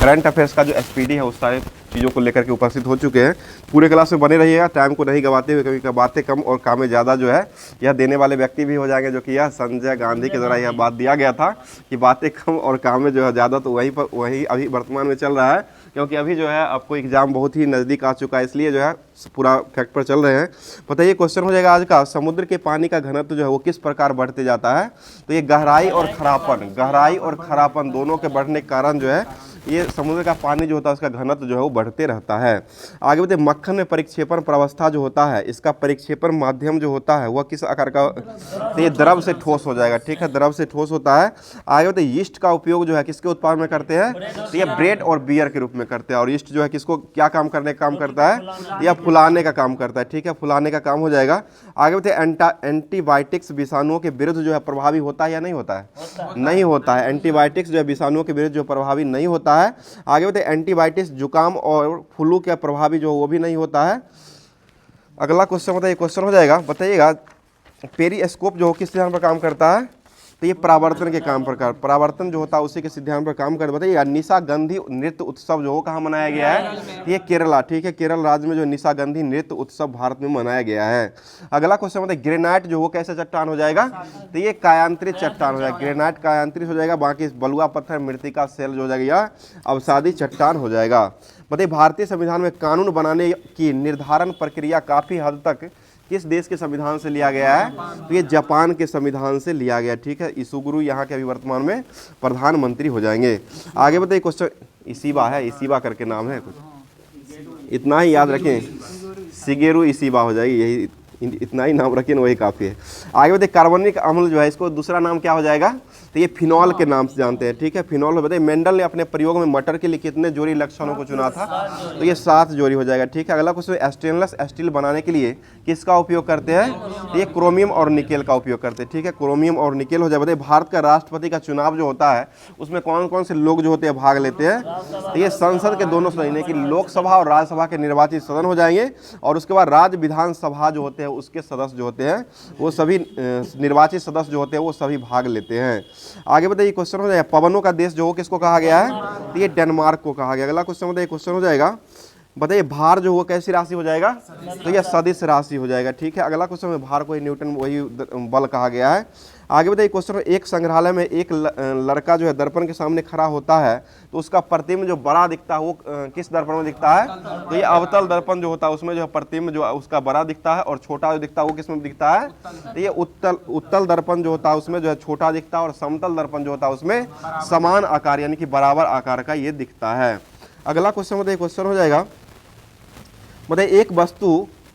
Current affairs का जो SPD है उस सारे चीज़ों को लेकर के उपस्थित हो चुके हैं। पूरे क्लास में बने रहिएगा, टाइम को नहीं गवाते हुए, क्योंकि बातें कम और कामें ज़्यादा जो है यह देने वाले व्यक्ति भी हो जाएंगे, जो कि यह संजय गांधी के द्वारा यह बात दिया गया था कि बातें कम और कामें जो है ज़्यादा, तो वही अभी वर्तमान में चल रहा है, क्योंकि अभी जो है आपको एग्जाम बहुत ही नज़दीक आ चुका है, इसलिए जो है पूरा फैक्ट पर चल रहे हैं। बताइए क्वेश्चन हो जाएगा आज का, समुद्र के पानी का घनत्व जो है वो किस प्रकार बढ़ते जाता है? तो ये गहराई और खरापन दोनों के बढ़ने के कारण जो है ये समुद्र का पानी जो होता है उसका घनत्व जो है वो बढ़ते रहता है। आगे बताइए मक्खन में परिक्षेपण प्रावस्था जो होता है, इसका परिक्षेपण माध्यम जो होता है वह किस आकार का? तो ये द्रव से ठोस हो जाएगा, ठीक है, द्रव से ठोस होता है। आगे बताइए यीस्ट का उपयोग जो है किसके उत्पादन में करते हैं? तो ये ब्रेड और बियर के रूप में करते हैं। और यीस्ट जो है किसको क्या काम करने का काम करता है? या फुलाने का काम करता है, ठीक है, फुलाने का काम हो जाएगा। आगे बताइए एंटीबायोटिक्स विषाणुओं के विरुद्ध जो है प्रभावी होता है या नहीं होता है? नहीं होता है। एंटीबायोटिक्स जो है विषाणुओं के विरुद्ध जो प्रभावी नहीं होता है। आगे बताइए एंटीबायोटिक्स जुकाम और फ्लू के प्रभावी जो वो भी नहीं होता है। अगला क्वेश्चन बताइए, क्वेश्चन हो जाएगा, बताइएगा पेरिस्कोप जो किस सिद्धांत पर काम करता है? तो ये परावर्तन के काम पर, परावर्तन जो होता है उसी के सिद्धांत पर काम करता है। बताइए निशागंधी नृत्य उत्सव जो कहाँ मनाया गया है? ये केरला, ठीक है, केरल राज्य में जो निशागंधी नृत्य उत्सव भारत में मनाया गया है। अगला क्वेश्चन बताइए ग्रेनाइट जो वो कैसे चट्टान हो जाएगा? तो ये कायांतरित चट्टान हो जाएगा, ग्रेनाइट कायांतरित हो जाएगा। बाकी बलुआ पत्थर मृतिका सेल जो हो जाएगा या अवसादी चट्टान हो जाएगा। बताइए भारतीय संविधान में कानून बनाने की निर्धारण प्रक्रिया काफी हद तक किस देश के संविधान से लिया गया है? तो ये जापान के संविधान से लिया गया, ठीक है। इसुगुरु यहाँ के अभी वर्तमान में प्रधानमंत्री हो जाएंगे। आगे बताइए क्वेश्चन, इसीबा है, इसीबा करके नाम है कुछ, इतना ही याद रखें, शिगेरू इसीबा हो जाएगी, यही इतना ही नाम रखें, वही काफ़ी है। आगे बताइए कार्बनिक अम्ल जो है इसको दूसरा नाम क्या हो जाएगा? तो ये फिनॉल के नाम से जानते हैं, ठीक है, फिनॉल। बताइए मेंडल ने अपने प्रयोग में मटर के लिए कितने जोड़ी लक्षणों को चुना था? तो ये 7 जोड़ी हो जाएगा, ठीक है। अगला क्वेश्चन स्टेनलेस स्टील बनाने के लिए किसका उपयोग करते हैं? तो ये क्रोमियम और निकेल का उपयोग करते हैं, ठीक है, क्रोमियम और निकेल हो जाए। बताइए भारत का राष्ट्रपति का चुनाव जो होता है उसमें कौन कौन से लोग जो होते हैं भाग लेते हैं? तो ये संसद के दोनों सदन यानी कि लोकसभा और राज्यसभा के निर्वाचित सदन हो जाएंगे, और उसके बाद राज्य विधानसभा जो होते हैं उसके सदस्य जो होते हैं वो सभी निर्वाचित सदस्य जो होते हैं वो सभी भाग लेते हैं। आगे बताइए क्वेश्चन हो जाएगा पवनों का देश जो हो किसको कहा गया है? तो ये डेनमार्क को कहा गया। अगला क्वेश्चन बताइए, क्वेश्चन हो जाएगा, बताइए भार जो हो कैसी राशि हो जाएगा? तो यह सदिश राशि हो जाएगा, ठीक है। अगला क्वेश्चन में भार को न्यूटन वही बल कहा गया है। आगे बताइए क्वेश्चन, एक संग्रहालय में एक लड़का जो है दर्पण के सामने खड़ा होता है तो उसका प्रतिबिंब जो बड़ा दिखता है वो किस दर्पण में दिखता है? तो ये अवतल दर्पण जो होता है उसमें जो है प्रतिबिंब जो उसका बड़ा दिखता है, और छोटा जो दिखता है वो किस में दिखता है? तो ये उत्तल दर्पण जो होता है उसमें जो है छोटा दिखता है, और समतल दर्पण जो होता है उसमें समान आकार यानी कि बराबर आकार का ये दिखता है। अगला क्वेश्चन बताइए, क्वेश्चन हो जाएगा, बताइए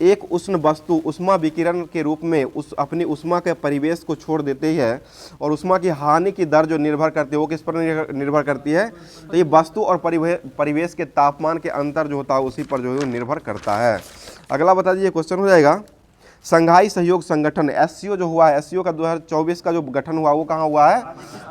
एक उष्ण वस्तु उष्मा विकिरण के रूप में अपनी उष्मा के परिवेश को छोड़ देती है, और उष्मा की हानि की दर जो निर्भर करती है वो किस पर निर्भर करती है? तो ये वस्तु और परिवेश के तापमान के अंतर जो होता है उसी पर जो है निर्भर करता है। अगला बता दीजिए, क्वेश्चन हो जाएगा, संघाई सहयोग संगठन एससीओ जो हुआ है, एससीओ का 2024 का जो गठन हुआ वो कहाँ हुआ है?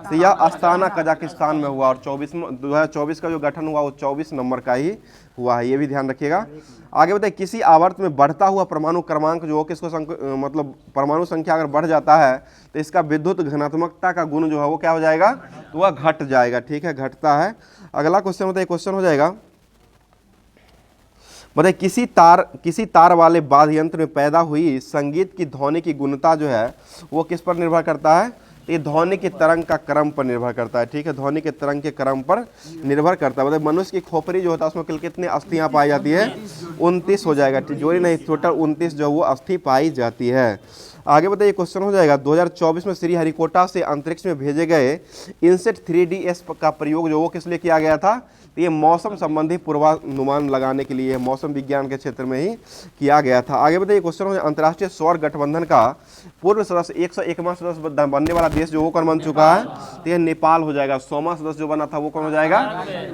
तो यह अस्ताना कजाकिस्तान में हुआ, और 2024 का जो गठन हुआ वो 24 नंबर का ही हुआ है, ये भी ध्यान रखिएगा। आगे बताइए किसी आवर्त में बढ़ता हुआ परमाणु क्रमांक जो किसको मतलब परमाणु संख्या अगर बढ़ जाता है तो इसका विद्युत घनात्मकता का गुण जो है वो क्या हो जाएगा? तो वह घट जाएगा, ठीक है, घटता है। अगला क्वेश्चन बताइए, क्वेश्चन हो जाएगा, बताइए किसी तार वाले वाद्य यंत्र में पैदा हुई संगीत की ध्वनि की गुणता जो है वो किस पर निर्भर करता है? तो ये ध्वनि के तरंग का क्रम पर निर्भर करता है, ठीक है, ध्वनि के तरंग के क्रम पर निर्भर करता है। मतलब मनुष्य की खोपड़ी जो होता है उसमें कितनी अस्थियां पाई जाती है? 29 हो जाएगा, जोड़ी नहीं, टोटल 29 जो वो अस्थि पाई जाती है। आगे बताइए, क्वेश्चन हो जाएगा, 2024 में श्रीहरिकोटा से अंतरिक्ष में भेजे गए इनसेट 3DS का प्रयोग जो वो किस लिए किया गया था? तो ये मौसम संबंधी पूर्वानुमान लगाने के लिए मौसम विज्ञान के क्षेत्र में ही किया गया था। आगे बताइए, क्वेश्चन हो जाए अंतर्राष्ट्रीय सौर गठबंधन का पूर्व सदस्य 101वां सदस्य बनने वाला देश जो वो कौन बन चुका है? तो ये नेपाल हो जाएगा। 100वां सदस्य जो बना था वो कौन हो जाएगा?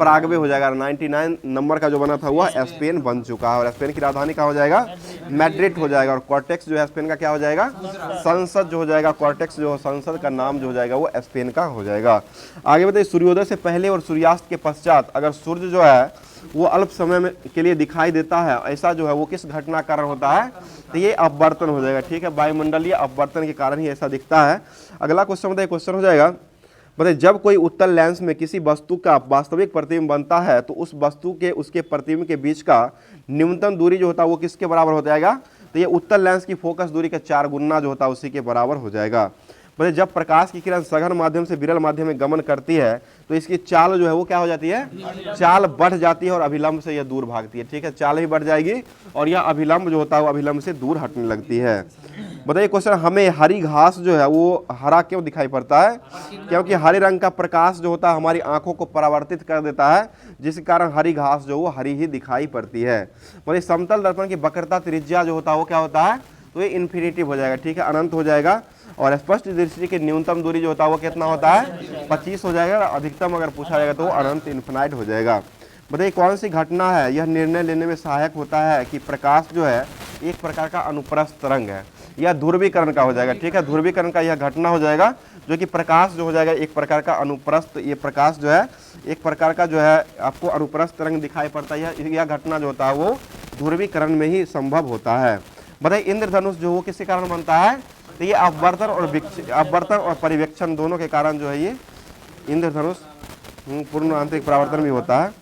पराग्वे हो जाएगा। 99 नंबर का जो बना था वह स्पेन बन चुका है, और स्पेन की राजधानी कहाँ हो जाएगा? मैड्रिड हो जाएगा। और कॉर्टेक्स जो है स्पेन का क्या हो जाएगा? संसद जो हो जाएगा, कॉर्टेक्स जो संसद का नाम जो हो जाएगा वो स्पेन का हो जाएगा। आगे बताइए, सूर्योदय से पहले और सूर्यास्त के पश्चात अगर सूर्य जो है वो अल्प समय में के लिए दिखाई देता है, ऐसा जो है वो किस घटना कारण होता है? तो ये अपवर्तन हो जाएगा, ठीक है, वायुमंडलीय अपवर्तन के कारण ही ऐसा दिखता है। अगला क्वेश्चन बताइए, क्वेश्चन हो जाएगा, मतलब जब कोई उत्तल लेंस में किसी वस्तु का वास्तविक प्रतिबिंब बनता है तो उस वस्तु के उसके प्रतिबिंब के बीच का न्यूनतम दूरी जो होता है वो किसके बराबर हो जाएगा, तो ये उत्तल लेंस की फोकस दूरी का 4 गुना जो होता है उसी के बराबर हो जाएगा। मतलब जब प्रकाश की किरण सघन माध्यम से विरल माध्यम में गमन करती है तो इसकी चाल जो है वो क्या हो जाती है, चाल बढ़ जाती है और अभिलंब से यह दूर भागती है। ठीक है, चाल भी बढ़ जाएगी और यह अभिलंब जो होता है वो अभिलंब से दूर हटने लगती है। बताइए क्वेश्चन, हमें हरी घास जो है वो हरा क्यों दिखाई पड़ता है? क्योंकि हरे रंग का प्रकाश जो होता है हमारी आंखों को परावर्तित कर देता है, जिसके कारण हरी घास जो वो हरी ही दिखाई पड़ती है। मतलब समतल दर्पण की वक्रता त्रिज्या जो होता है वो क्या होता है, तो ये इन्फिनिटी हो जाएगा। ठीक है, अनंत हो जाएगा। और स्पष्ट दृष्टि की न्यूनतम दूरी जो होता है वो कितना होता है, 25 हो जाएगा। अधिकतम अगर पूछा जाएगा तो अनंत इन्फिनाइट हो जाएगा। बताइए कौन सी घटना है यह निर्णय लेने में सहायक होता है कि प्रकाश जो है एक प्रकार का अनुप्रस्थ तरंग है या ध्रुवीकरण का हो जाएगा। ठीक है, ध्रुवीकरण का यह घटना हो जाएगा जो कि प्रकाश जो हो जाएगा एक प्रकार का अनुप्रस्थ, ये प्रकाश जो है एक प्रकार का जो है आपको अनुप्रस्थ तरंग दिखाई पड़ता है। यह घटना जो होता है वो ध्रुवीकरण में ही संभव होता है। बताइए इंद्रधनुष जो वो किसके कारण बनता है, तो ये अपवर्तन और परिवेक्षण दोनों के कारण जो है ये इंद्रधनुष, पूर्ण आंतरिक परावर्तन भी होता है,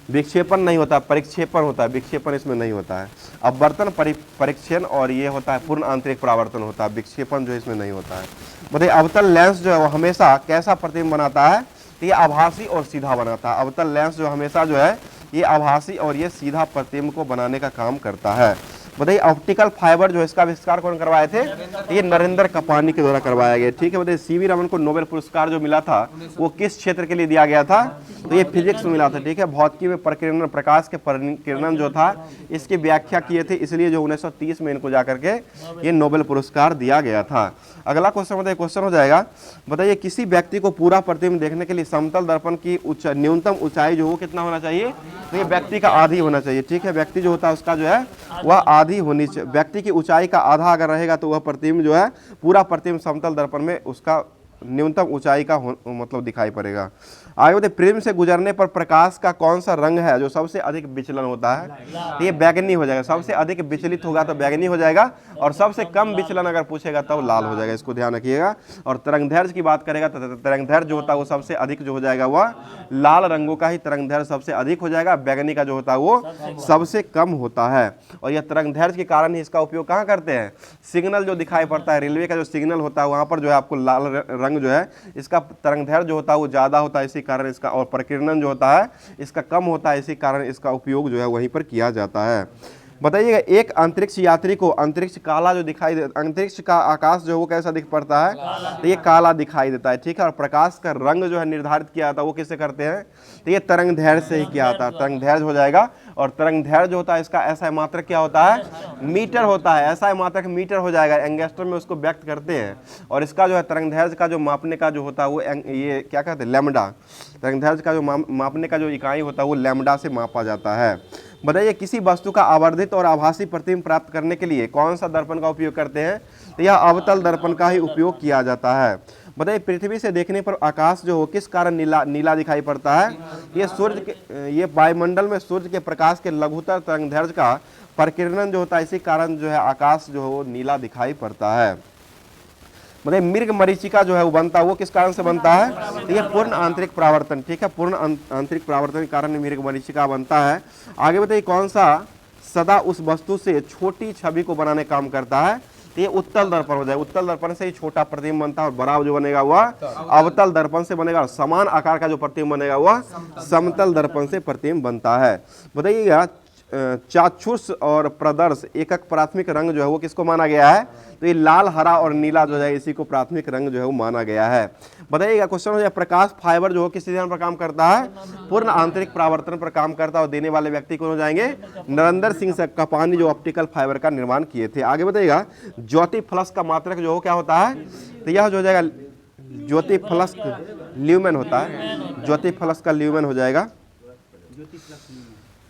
विक्षेपण नहीं होता, परिक्षेपण होता है, विक्षेपण इसमें नहीं होता है। अपवर्तन, परीक्षण और ये होता है पूर्ण आंतरिक परावर्तन होता है, विक्षेपण जो इसमें नहीं होता है। बताइए अवतल लेंस जो है वो हमेशा कैसा प्रतिबिंब बनाता है, तो ये आभासी और सीधा बनाता है। अवतल लेंस जो हमेशा जो है ये आभासी और ये सीधा प्रतिबिंब को बनाने का काम करता है। बताइए ऑप्टिकल फाइबर जो है इसका आविष्कार कौन करवाए थे, ये नरेंद्र कपानी के द्वारा करवाया गया। ठीक है, बताइए सीवी रमन को नोबेल पुरस्कार जो मिला था वो किस क्षेत्र के लिए दिया गया था, तो ये फिजिक्स में मिला था। ठीक है, भौतिकी में प्रकिरण, प्रकाश के परिकिरण जो था इसकी व्याख्या किए थे, इसलिए जो 1930 में इनको जाकर के ये नोबेल पुरस्कार दिया गया था। अगला क्वेश्चन बताइए, क्वेश्चन हो जाएगा, बताइए किसी व्यक्ति को पूरा प्रतिबिंब देखने के लिए समतल दर्पण की न्यूनतम ऊंचाई जो वो कितना होना चाहिए, तो ये व्यक्ति का आधी होना चाहिए। ठीक है, व्यक्ति जो होता है उसका जो है वह आधी होनी चाहिए। व्यक्ति की ऊंचाई का आधा अगर रहेगा तो वह प्रतिबिंब जो है पूरा प्रतिबिंब समतल दर्पण में उसका न्यूनतम ऊंचाई का मतलब दिखाई पड़ेगा। आगे बताइए प्रिज्म से गुजरने पर प्रकाश का कौन सा रंग है जो सबसे अधिक विचलन होता है, तो ये बैंगनी हो जाएगा। सबसे अधिक विचलित होगा तो बैंगनी हो जाएगा और सबसे कम विचलन अगर पूछेगा तब लाल हो जाएगा, इसको ध्यान रखिएगा। और तरंगदैर्घ्य की बात करेगा तो तरंगदैर्घ्य जो होता है वो सबसे अधिक जो हो जाएगा वह लाल रंगों का ही तरंगदैर्घ्य सबसे अधिक हो जाएगा, बैंगनी का जो होता है वो सबसे कम होता है। और यह तरंगदैर्घ्य के कारण ही इसका उपयोग कहाँ करते हैं, सिग्नल जो दिखाई पड़ता है, रेलवे का जो सिग्नल होता है वहाँ पर जो है आपको लाल रंग जो है इसका तरंगदैर्घ्य जो होता है वो ज़्यादा होता है, इसी कारण इसका, और प्रकीर्णन जो होता है इसका कम होता है, इसी कारण इसका उपयोग जो है वहीं पर किया जाता है। बताइएगा एक अंतरिक्ष यात्री को अंतरिक्ष काला जो दिखाई दे, अंतरिक्ष का आकाश जो है वो कैसा दिख पड़ता है, तो ये काला दिखाई देता है। ठीक है, और प्रकाश का रंग जो है निर्धारित किया जाता है वो किससे करते हैं, तो ये तरंगदैर्घ्य से ही किया जाता है, तरंगदैर्घ्य हो जाएगा। और तरंगदैर्घ्य जो होता है इसका ऐसा मात्रक क्या होता है, मीटर होता है, ऐसा मात्रक मीटर हो जाएगा, एंगस्ट्रम में उसको व्यक्त करते हैं। और इसका जो है तरंगदैर्घ्य का जो मापने का जो होता है वो ये क्या कहते हैं, लैम्डा, तरंगदैर्घ्य का जो मापने का जो इकाई होता है वो लैम्डा से मापा जाता है। बताइए किसी वस्तु का आवर्धित और आभासी प्रतिबिंब प्राप्त करने के लिए कौन सा दर्पण का उपयोग करते हैं, तो यह अवतल दर्पण का ही उपयोग किया जाता है। बताइए पृथ्वी से देखने पर आकाश जो हो किस कारण नीला दिखाई पड़ता है, ये सूर्य के, ये वायुमंडल में सूर्य के प्रकाश के लघुतर तरंगदैर्घ्य का प्रकीर्णन जो होता है, इसी कारण जो है आकाश जो है वो नीला दिखाई पड़ता है। मतलब मृग मरीचिका जो है वो बनता है वो किस कारण से बनता है, तो ये पूर्ण आंतरिक परावर्तन। ठीक है, पूर्ण आंतरिक परावर्तन के कारण मृग मरीचिका बनता है। आगे बताइए कौन सा सदा उस वस्तु से छोटी छवि को बनाने काम करता है, तो ये उत्तल दर्पण हो जाए। उत्तल दर्पण से ही छोटा प्रतिबिंब बनता है और बड़ा जो बनेगा वह अवतल दर्पण से बनेगा, और समान आकार का जो प्रतिबिंब बनेगा वह समतल दर्पण से प्रतिबिंब बनता है। बताइएगा चाक्षुष और प्रदर्श एकक प्राथमिक रंग जो है वो किसको माना गया है, तो ये लाल, हरा और नीला जो है इसी को प्राथमिक रंग जो है वो माना गया है। बताइएगा क्वेश्चन हो जाए प्रकाश फाइबर जो किस सिद्धांत पर काम करता है, पूर्ण आंतरिक परावर्तन पर काम करता है, और देने वाले व्यक्ति कौन हो जाएंगे, नरेंद्र सिंह कपानी जो ऑप्टिकल फाइबर का निर्माण किए थे। आगे बताइएगा ज्योति फ्लक्स का मात्रक जो क्या होता है, तो यह जो हो जाएगा ज्योति फ्लक्स ल्यूमेन होता है, ज्योति फ्लक्स का ल्यूमेन हो जाएगा।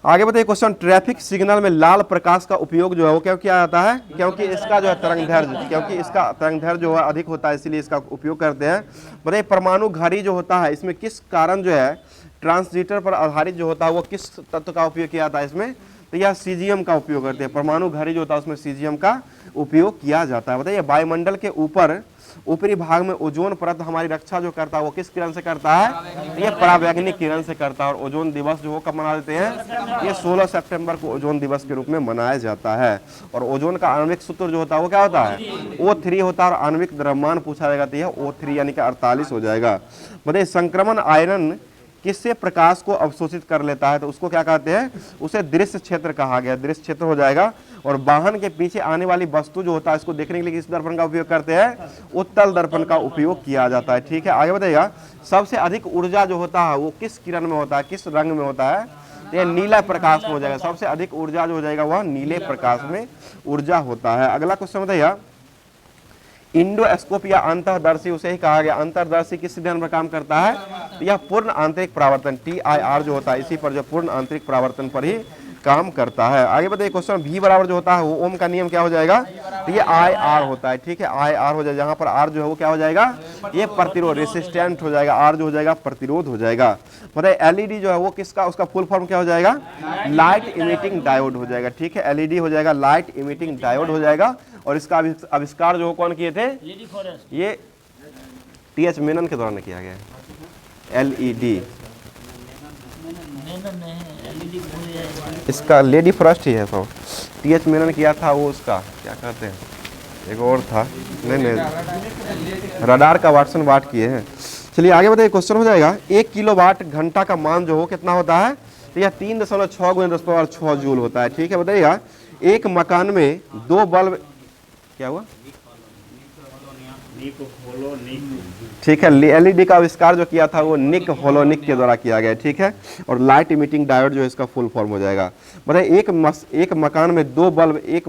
आगे बताइए क्वेश्चन ट्रैफिक सिग्नल में लाल प्रकाश का उपयोग जो है वो क्यों किया जाता है, क्योंकि इसका जो है तरंगदैर्घ्य जो है अधिक होता है, इसीलिए इसका उपयोग करते हैं। बताइए परमाणु घड़ी जो होता है इसमें किस कारण जो है ट्रांसजीटर पर आधारित जो होता है वो किस तत्व का उपयोग किया जाता है इसमें, तो यह सीजियम का उपयोग करते हैं। परमाणु घड़ी जो होता है उसमें सीजियम का उपयोग किया जाता है। बताइए वायुमंडल के ऊपर ऊपरी भाग में ओजोन परत हमारी रक्षा जो करता है वो किस किरण से करता है? ये परावैंगनिक किरण से करता है। और ओजोन दिवस जो वो कब मना देते हैं? ये 16 सितंबर को ओजोन दिवस के रूप में मनाया जाता है। और ओजोन का आणविक सूत्र जो होता है वो क्या होता है? O3 होता है। और आणविक द्रव्यमान पूछा जाएगा तो यह O3 यानी कि 48 हो जाएगा। बताइए संक्रमण आयरन किससे प्रकाश को अवशोषित कर लेता है? तो उसको क्या कहते हैं? उसे दृश्य क्षेत्र कहा गया, दृश्य क्षेत्र हो जाएगा। और वाहन के पीछे आने वाली वस्तु जो होता है इसको देखने के लिए किस दर्पण का उपयोग करते हैं? उत्तल दर्पण का उपयोग किया जाता है। ठीक है, आगे बताइएगा सबसे अधिक ऊर्जा जो होता है वो किस किरण में होता है, किस रंग में होता है? ये नीला प्रकाश में हो जाएगा। सबसे अधिक ऊर्जा जो हो जाएगा वह नीले प्रकाश में ऊर्जा होता है। अगला क्वेश्चन बताइए इंडोस्कोप या अंतर्दर्शी उसे ही कहा गया। अंतर्दर्शी किस सिद्धांत पर काम करता है? तो यह पूर्ण आंतरिक परावर्तन TIR जो होता है इसी पर जो पूर्ण आंतरिक परावर्तन पर ही काम करता है। आगे बताइए क्वेश्चन V बराबर जो होता है वो ओम का नियम क्या हो जाएगा? तो ये IR होता है। ठीक है, IR हो जाएगा। जहां पर R जो है वो क्या हो जाएगा? ये प्रतिरोध रेसिस्टेंट हो जाएगा। R जो हो जाएगा प्रतिरोध हो जाएगा। बताइए LED जो है वो किसका, उसका फुल फॉर्म क्या हो जाएगा? लाइट इमिटिंग डायोड हो जाएगा। ठीक है, LED हो जाएगा लाइट इमिटिंग डायोड हो जाएगा। और इसका आविष्कार जो कौन किए थे? ये TH मेनन के दौरान किया गया। LED इसका लेडी फर्स्ट ही है। तो TH मेनन किया था वो, उसका क्या कहते हैं, एक और था, नहीं रडार का वाटसन वाट किए हैं। चलिए आगे बताइए क्वेश्चन हो जाएगा 1 किलोवाट घंटा का मान जो हो कितना होता है? तो यह 3.6 × 10⁻6 जूल होता है। ठीक है, बताइएगा एक मकान में 2 बल्ब, क्या हुआ? ठीक है, LED का आविष्कार जो किया था वो निक होलोनिक के द्वारा किया गया। ठीक है, और लाइट इमिटिंग डायोड जो है इसका फुल फॉर्म हो जाएगा। बताइए एक मकान में 2 बल्ब, एक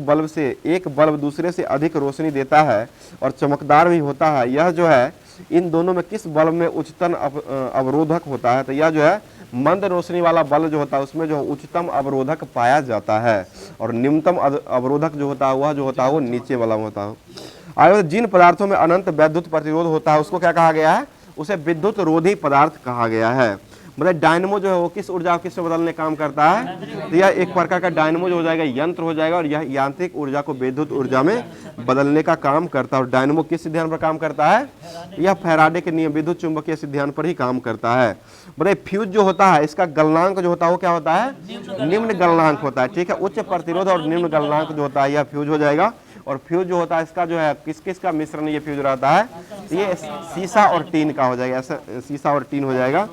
बल्ब दूसरे से अधिक रोशनी देता है और चमकदार भी होता है। यह जो है इन दोनों में किस बल्ब में उच्चतम अवरोधक होता है? तो यह जो है मंद रोशनी वाला बल्ब जो होता है उसमें जो उच्चतम अवरोधक पाया जाता है। और निम्नतम अवरोधक जो होता है वह जो होता है वो नीचे वाला होता है। आगे जिन पदार्थों में अनंत विद्युत प्रतिरोध होता है उसको क्या कहा गया है? उसे विद्युत रोधी पदार्थ कहा गया है। मतलब डायनमो जो है वो किस ऊर्जा को किस में बदलने काम करता है? तो यह एक प्रकार का डायनमो जो हो जाएगा यंत्र हो जाएगा और यह यांत्रिक ऊर्जा को विद्युत ऊर्जा में बदलने का काम करता है। और डायनमो किस सिद्धांत पर काम करता है? यह फैराडे के नियम विद्युत चुंबकीय सिद्धांत पर ही काम करता है। बताइए फ्यूज जो होता है इसका गलनांक जो होता है वो क्या होता है? निम्न गलनांक होता है। ठीक है, उच्च प्रतिरोध और निम्न गलनांक जो होता है यह फ्यूज हो जाएगा। और फ्यूज जो होता है इसका जो है किस किस का मिश्रण ये फ्यूज रहता है? ये सीसा और टीन का हो जाएगा। ऐसा सीसा और टीन हो जाएगा।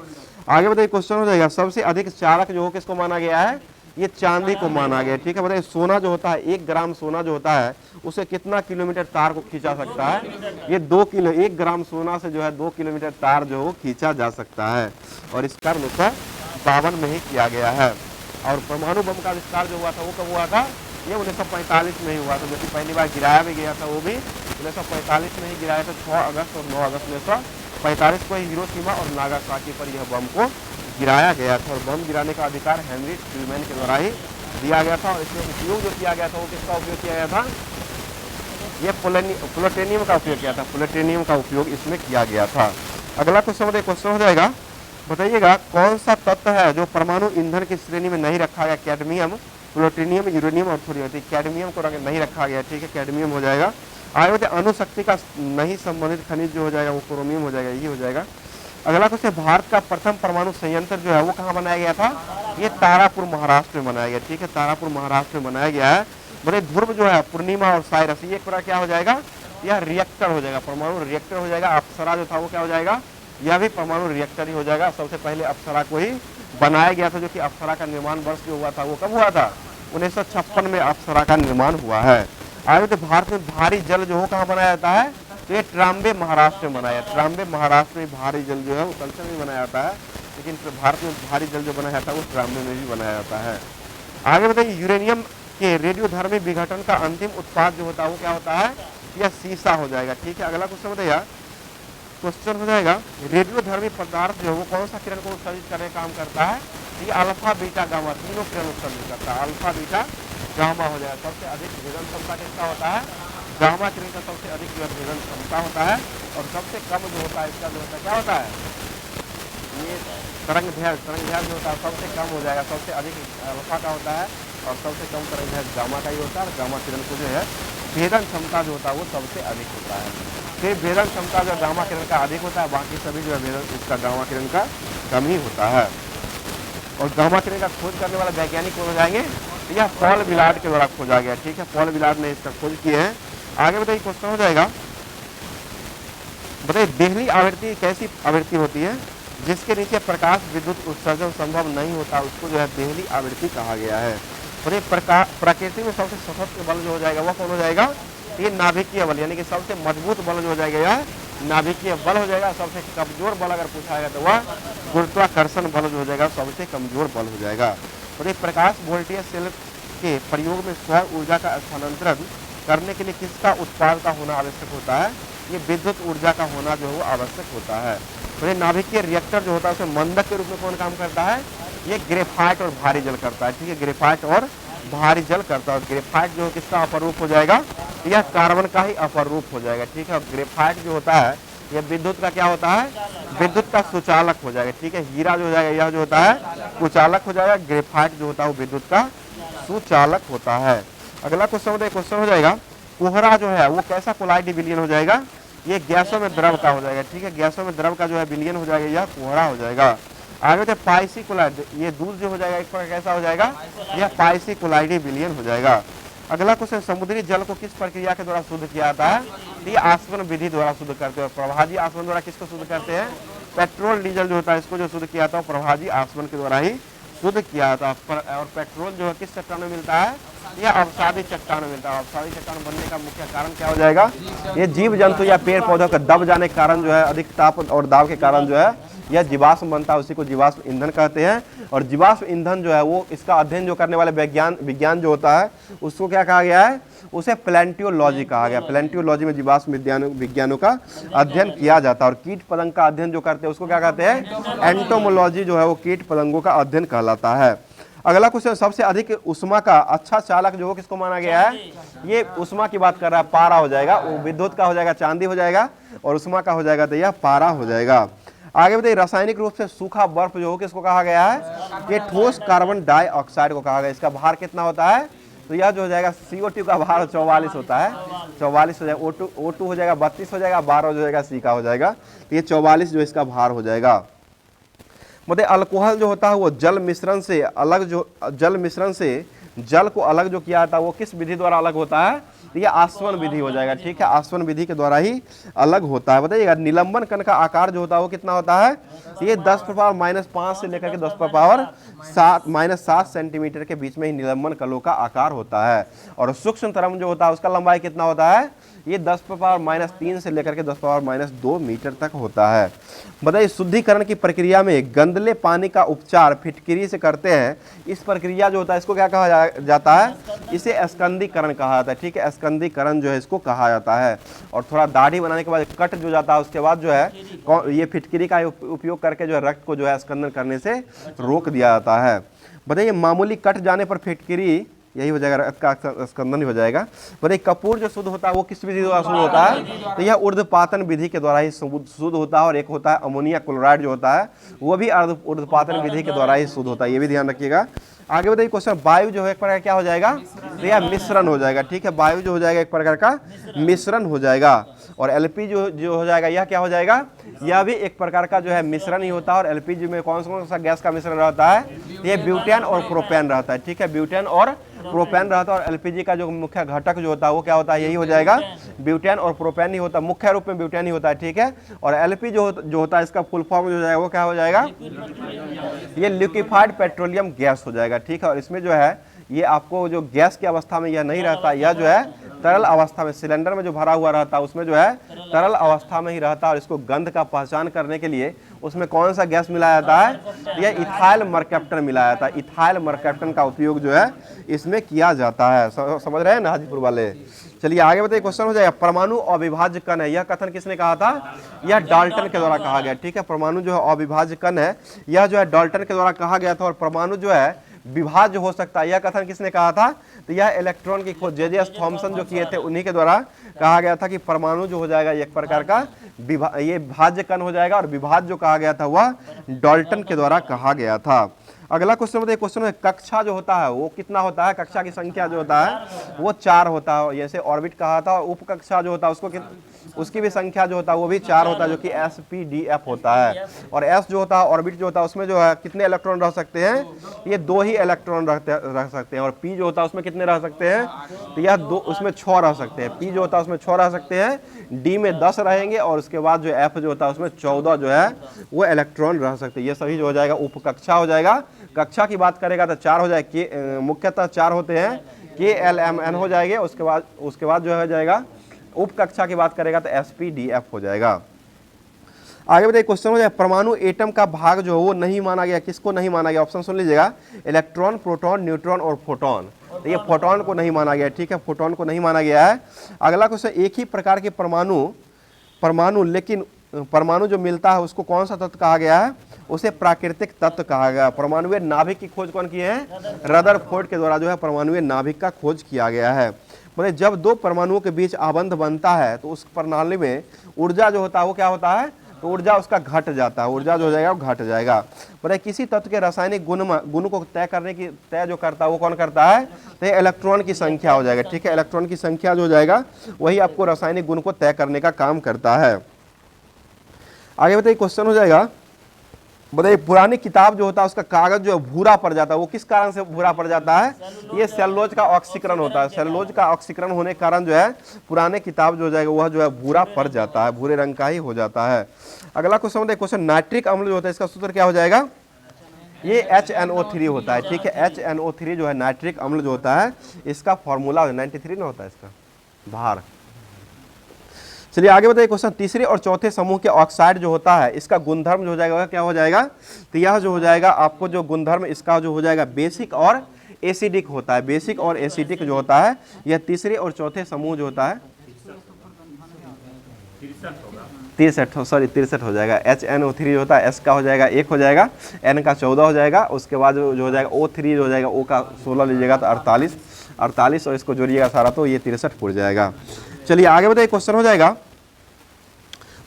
आगे बताइए क्वेश्चन हो जाएगा सबसे अधिक चालक जो हो किसको माना गया है? ये चांदी को माना गया। ठीक है, बताइए सोना जो होता है 1 ग्राम सोना जो होता है उसे कितना किलोमीटर तार को खींचा सकता है? ये 1 ग्राम सोना से जो है 2 किलोमीटर तार जो हो खींचा जा सकता है। और इसका 1952 में ही किया गया है। और परमाणु बम का आविष्कार जो हुआ था वो कब हुआ था? ये 1945 में ही हुआ था। जो कि पहली बार गिराया भी गया था वो भी 1945 में ही गिराया था। 6 अगस्त और 9 अगस्त 1945 को हिरोशिमा और नागासाकी पर यह बम को गिराया गया था। और बम गिराने का अधिकार हेनरी ट्रूमैन के द्वारा ही दिया गया था। और इसमें उपयोग जो किया गया था वो किसका उपयोग किया गया था? ये प्लूटोनियम का उपयोग किया था। प्लूटोनियम का उपयोग इसमें किया गया था। अगला क्वेश्चन हो जाएगा, बताइएगा कौन सा तत्व है जो परमाणु ईंधन की श्रेणी में नहीं रखा गया? कैडमियम, प्लूटोनियम, यूरेनियम और थोरियम। कैडमियम को नहीं रखा गया। ठीक है, कैडमियम हो जाएगा। आगे बताइए अणुशक्ति का नहीं संबंधित खनिज जो हो जाएगा वो क्रोमियम हो जाएगा, ये हो जाएगा। अगला क्वेश्चन भारत का प्रथम परमाणु संयंत्र जो है वो कहाँ बनाया गया था? ये तारापुर महाराष्ट्र में बनाया गया। ठीक है, तारापुर महाराष्ट्र में बनाया गया है। बड़े ध्रुव जो है पूर्णिमा और साइरस ये एक बार क्या हो जाएगा? यह रिएक्टर हो जाएगा, परमाणु रिएक्टर हो जाएगा। अप्सरा जो था वो क्या हो जाएगा? यह भी परमाणु रिएक्टर ही हो जाएगा। सबसे पहले अप्सरा को ही बनाया गया था। जो कि अप्सरा का निर्माण वर्ष जो हुआ था वो कब हुआ था? 1956 में अप्सरा का निर्माण हुआ है। आगे तो भारत में भारी जल जो हो कहाँ बनाया जाता है? तो ये ट्राम्बे महाराष्ट्र में बनाया। ट्राम्बे महाराष्ट्र में भारी जल जो है वो कल्चर में बनाया जाता है। लेकिन भारत में भारी जल जो बनाया जाता है वो ट्राम्बे में भी बनाया जाता है। आगे बताइए यूरेनियम के रेडियोधर्मी विघटन का अंतिम उत्पाद जो होता है वो क्या होता है? यह सीसा हो जाएगा। ठीक है, अगला क्वेश्चन बताइए क्वेश्चन हो जाएगा रेडियोधर्मी पदार्थ जो वो कौन सा किरण को उत्सर्जित करने का काम करता है? ये अल्फा बीटा गामा तीनों किरण उत्सर्जित करता है। अल्फा बीटा गामा हो जाएगा। सबसे अधिक भेदन क्षमता किसका होता है? गामा किरण का सबसे अधिक जो भेदन क्षमता होता है। और सबसे कम जो होता है इसका जो होता है क्या होता है? ये तरंग दैर्घ्य जो होता है सबसे कम हो जाएगा। सबसे अधिक अल्फा का होता है और सबसे कम करंट है गामा का ही होता है, और गामा किरण को जो है भेदन क्षमता जो होता है वो सबसे अधिक होता है। फिर भेदन क्षमता जो गामा किरण का अधिक होता है, बाकी सभी जो है भेदन इसका गामा किरण का कम ही होता है। और गामा किरण का खोज करने वाला वैज्ञानिक कौन हो जाएंगे, यह पॉल विलार्ड के द्वारा खोजा गया। ठीक है, पॉल विलार्ड ने इसका खोज किए हैं। आगे बताइए क्वेश्चन हो जाएगा, बताइए देहली आवृत्ति कैसी आवृत्ति होती है जिसके नीचे प्रकाश विद्युत उत्सर्जन संभव नहीं होता, उसको जो है देहली आवृत्ति कहा गया है। बताइए प्रकृति में सबसे सशक्त बल जो हो जाएगा वह कौन हो जाएगा, ये नाभिकीय बल, यानी कि सबसे मजबूत बल जो हो जाएगा यह नाभिकीय बल हो जाएगा। सबसे कमजोर बल अगर पूछा जाएगा तो वह गुरुत्वाकर्षण बल जो हो जाएगा सबसे कमजोर बल हो जाएगा। बताइए प्रकाश वोल्टेज सेल के प्रयोग में सौर ऊर्जा का स्थानांतरण करने के लिए किसका उत्पाद का होना आवश्यक होता है, ये विद्युत ऊर्जा का होना जो है वो आवश्यक होता है। तो नाभिकीय रिएक्टर जो होता है उसमें मंदक के रूप में कौन काम करता है, ये ग्रेफाइट और भारी जल करता है। ठीक है, ग्रेफाइट और भारी जल करता है। ग्रेफाइट जो किसका अपर रूप हो जाएगा, यह कार्बन का ही अपर रूप हो जाएगा। ठीक है, ग्रेफाइट जो होता है यह विद्युत का क्या होता है, विद्युत का सुचालक हो जाएगा। ठीक है, हीरा जो हो जाएगा यह जो होता है कुचालक हो जाएगा, ग्रेफाइट जो होता है वो विद्युत का सुचालक होता है। अगला क्वेश्चन हो जाएगा, कोहरा जो है वो कैसा कोलाइड विलयन हो जाएगा, ये गैसों में द्रव का हो जाएगा। ठीक है, गैसों में द्रव का जो है विलयन हो जाएगा, यह कोहरा हो जाएगा। आगे तो पाइसी कोलाइड, ये दूध जो हो जाएगा एक प्रकार कैसा हो जाएगा, यह पाइसी कोलाइड विलयन हो जाएगा। अगला क्वेश्चन, समुद्री जल को किस प्रक्रिया के द्वारा शुद्ध किया जाता है, ये आसवन विधि द्वारा शुद्ध करते हैं। प्रभाजी आसवन द्वारा किसको शुद्ध करते हैं, पेट्रोल डीजल जो होता है इसको जो शुद्ध किया जाता है प्रभाजी आसवन के द्वारा ही शुद्ध किया जाता है। और पेट्रोल जो है किस चट्टान में मिलता है, यह अवसादी चट्टान में मिलता है। अवसादी चट्टान बनने का मुख्य कारण क्या हो जाएगा, ये जीव जंतु या पेड़ पौधों का दब जाने के कारण जो है, अधिक ताप और दाब के कारण जो है यह जीवाश्म बनता है, उसी को जीवाश्म ईंधन कहते हैं। और जीवाश्म ईंधन जो है वो इसका अध्ययन जो करने वाले विज्ञान जो होता है उसको क्या कहा गया है, उसे प्लेंटियोलॉजी कहा गया। प्लेंटियोलॉजी में जीवाश्म विज्ञानों का अध्ययन किया जाता है। और कीट पतंग का अध्ययन जो करते हैं उसको क्या कहते हैं, एंटोमोलॉजी जो है वो कीट पतंगों का अध्ययन कहलाता है। अगला क्वेश्चन, सबसे अधिक उष्मा का अच्छा चालक जो किसको माना गया है, ये उष्मा की बात कर रहा है, पारा हो जाएगा। विद्युत का हो जाएगा चांदी हो जाएगा, और उष्मा का हो जाएगा तो यह पारा हो जाएगा। आगे बताइए, रासायनिक रूप से सूखा बर्फ जो किसको कहा गया है, ये ठोस कार्बन डाइऑक्साइड को कहा गया। इसका भार कितना होता है, तो यह जो हो जाएगा CO2 का भार 44 होता है, 44 हो जाएगा। O2 हो जाएगा 32 हो जाएगा, 12 हो जाएगा, C का हो जाएगा, तो ये 44 जो इसका भार हो जाएगा। मतलब अल्कोहल जो होता है वो जल मिश्रण से जल को अलग जो किया जाता है वो किस विधि द्वारा अलग होता है, तो ये आसवन विधि हो जाएगा। ठीक है, आसवन विधि के द्वारा ही अलग होता है। बताइएगा, निलंबन कण का आकार जो होता है वो कितना होता है, ये 10⁻⁵ से लेकर के 10⁻7 सेंटीमीटर के बीच में ही निलंबन कणों का आकार होता है। और सूक्ष्म तरंग जो होता है उसका लंबाई कितना होता है, ये 10⁻³ से लेकर के 10⁻² मीटर तक होता है। बताइए, शुद्धिकरण की प्रक्रिया में गंदले पानी का उपचार फिटकिरी से करते हैं, इस प्रक्रिया जो होता है इसको क्या कहा जाता है, इसे स्कंदीकरण कहा जाता है। ठीक है, स्कंदीकरण जो है इसको कहा जाता है। और थोड़ा दाढ़ी बनाने के बाद कट जो जाता है उसके बाद जो है ये फिटकिरी का उपयोग करके जो है रक्त को जो है स्कंदन करने से रोक दिया जाता है। बताइए, मामूली कट जाने पर फिटकिरी यही हो जाएगा, रक्त का स्कंदन ही हो जाएगा। बताइए, कपूर जो शुद्ध होता है वो किस विधि द्वारा शुद्ध होता है, तो यह ऊर्ध्वपातन विधि के द्वारा ही शुद्ध होता है। और एक होता है अमोनिया क्लोराइड जो होता है वो भी ऊर्ध्वपातन विधि के द्वारा ही शुद्ध होता है, ये भी ध्यान रखिएगा। आगे बताइए क्वेश्चन, वायु जो है एक प्रकार क्या हो जाएगा, तो यह मिश्रण हो जाएगा। ठीक है, वायु जो हो जाएगा एक प्रकार का मिश्रण हो जाएगा। और LPG जो हो जाएगा यह क्या हो जाएगा, यह भी एक प्रकार का जो है मिश्रण ही होता है। और LPG में कौन सा गैस का मिश्रण रहता है, ये ब्यूटेन और प्रोपेन रहता है। ठीक है, ब्यूटेन और प्रोपेन रहता है। और LPG का जो मुख्य घटक जो होता है वो क्या होता है, यही हो जाएगा ब्यूटेन और प्रोपेन ही होता है, मुख्य रूप में ब्यूटेन ही होता है। ठीक है, और LP जो होता है इसका फुल फॉर्म जो हो जाएगा वो क्या हो जाएगा, ये लिक्विफाइड पेट्रोलियम गैस हो जाएगा। ठीक है, और इसमें जो है ये आपको जो गैस की अवस्था में यह नहीं रहता, यह जो है तरल अवस्था में, सिलेंडर में जो भरा हुआ रहता है उसमें जो है तरल अवस्था में ही रहता है। और इसको गंध का पहचान करने के लिए उसमें कौन सा गैस मिलाया जाता है, यह इथाइल मरकैप्टन मिलाया जाता है। इथाइल मरकैप्टन का उपयोग जो है इसमें किया जाता है। समझ रहे हैं ना हाजीपुर वाले। चलिए आगे बताइए, क्वेश्चन हो जाएगा, परमाणु अविभाज्य कण है, यह कथन किसने कहा था, यह डाल्टन के द्वारा कहा गया। ठीक है, परमाणु जो है अविभाज्य कण है, यह जो है डाल्टन के द्वारा कहा गया था। और परमाणु जो है विभाज्य हो सकता है, यह कथन किसने कहा था, तो यह इलेक्ट्रॉन की खोज J.J. थॉमसन जो किए थे उन्हीं के द्वारा कहा गया था कि परमाणु जो हो जाएगा एक प्रकार का ये भाज्य कण हो जाएगा। और विभाज्य जो कहा गया था वह डाल्टन के द्वारा कहा गया था। अगला क्वेश्चन बताइए, क्वेश्चन है कक्षा जो होता है वो कितना होता है, कक्षा की संख्या जो होता है वो 4 होता है। जैसे ऑर्बिट कहा था, उप कक्षा जो होता है उसको उसकी भी संख्या जो होता है वो भी 4 होता है, जो कि SPDF होता है। और S जो होता है ऑर्बिट जो होता है उसमें जो है कितने इलेक्ट्रॉन रह सकते हैं, ये 2 ही इलेक्ट्रॉन रह सकते हैं। और P जो होता है उसमें कितने रह सकते हैं, तो यह 2, उसमें 6 रह सकते हैं। P जो होता है उसमें 6 रह सकते हैं, D में 10 रहेंगे, और उसके बाद जो F जो होता है उसमें 14 जो है वो इलेक्ट्रॉन रह सकते हैं। ये सभी जो हो जाएगा उपकक्षा हो जाएगा। कक्षा की बात करेगा तो 4 हो जाएगा, मुख्यतः 4 होते हैं, KLMN हो जाएंगे। उसके बाद जो हो जाएगा उप कक्षा की बात करेगा तो SPDF हो जाएगा। आगे बताइए, क्वेश्चन हो जाएगा परमाणु एटम का भाग जो है वो नहीं माना गया। किसको नहीं माना गया, ऑप्शन सुन लीजिएगा, इलेक्ट्रॉन, प्रोटॉन, न्यूट्रॉन और फोटोन। तो ये फोटोन को नहीं माना गया, ठीक है, फोटोन को नहीं माना गया है। अगला क्वेश्चन, एक ही प्रकार के परमाणु लेकिन परमाणु जो मिलता है उसको कौन सा तत्व कहा गया है, उसे प्राकृतिक तत्व कहा गया। परमाणुवीय नाभिक की खोज कौन की है, रदरफोर्ड के द्वारा जो है परमाणुवीय नाभिक का खोज किया गया है। मतलब जब 2 परमाणुओं के बीच आबंध बनता है तो उस प्रणाली में ऊर्जा जो होता है वो क्या होता है, तो ऊर्जा उसका घट जाता है, ऊर्जा जो हो जाएगा वो घट जाएगा। मतलब किसी तत्व के रासायनिक गुण को तय जो करता है वो कौन करता है, तो इलेक्ट्रॉन की संख्या हो जाएगा, ठीक है। इलेक्ट्रॉन की संख्या जो हो जाएगा वही आपको रासायनिक गुण को तय करने का काम करता है। आगे बताइए, क्वेश्चन हो जाएगा, बताइए पुरानी किताब जो होता है उसका कागज जो है भूरा पड़ जाता है, वो किस कारण से भूरा पड़ जाता है, ये सेलुलोज का ऑक्सीकरण होता है। सेलुलोज का ऑक्सीकरण होने के कारण जो है पुराने किताब जो हो जाएगा वह जो है भूरा पड़ जाता है, भूरे रंग का ही हो जाता है। अगला क्वेश्चन बताइए, क्वेश्चन नाइट्रिक अम्ल जो होता है इसका सूत्र क्या हो जाएगा, ये HNO3 होता है, ठीक है। HNO3 जो है नाइट्रिक अम्ल जो होता है इसका फॉर्मूला 93 ना होता है इसका भार। चलिए आगे बताइए, क्वेश्चन तीसरे और चौथे समूह के ऑक्साइड जो होता है इसका गुणधर्म जो हो जाएगा क्या हो जाएगा, तो यह जो हो जाएगा आपको जो गुणधर्म इसका जो हो जाएगा बेसिक और एसिडिक होता है। बेसिक और एसिडिक जो होता है यह तीसरे और चौथे समूह जो होता है 63 हो जाएगा। HNO3 जो होता है S का हो जाएगा 1 हो जाएगा, N का 14 हो जाएगा, उसके बाद जो हो जाएगा O3 जो हो जाएगा O का 16 लीजिएगा तो 48 और इसको जोड़िएगा सारा तो ये 63 पड़ जाएगा। चलिए आगे बताइए, क्वेश्चन हो जाएगा,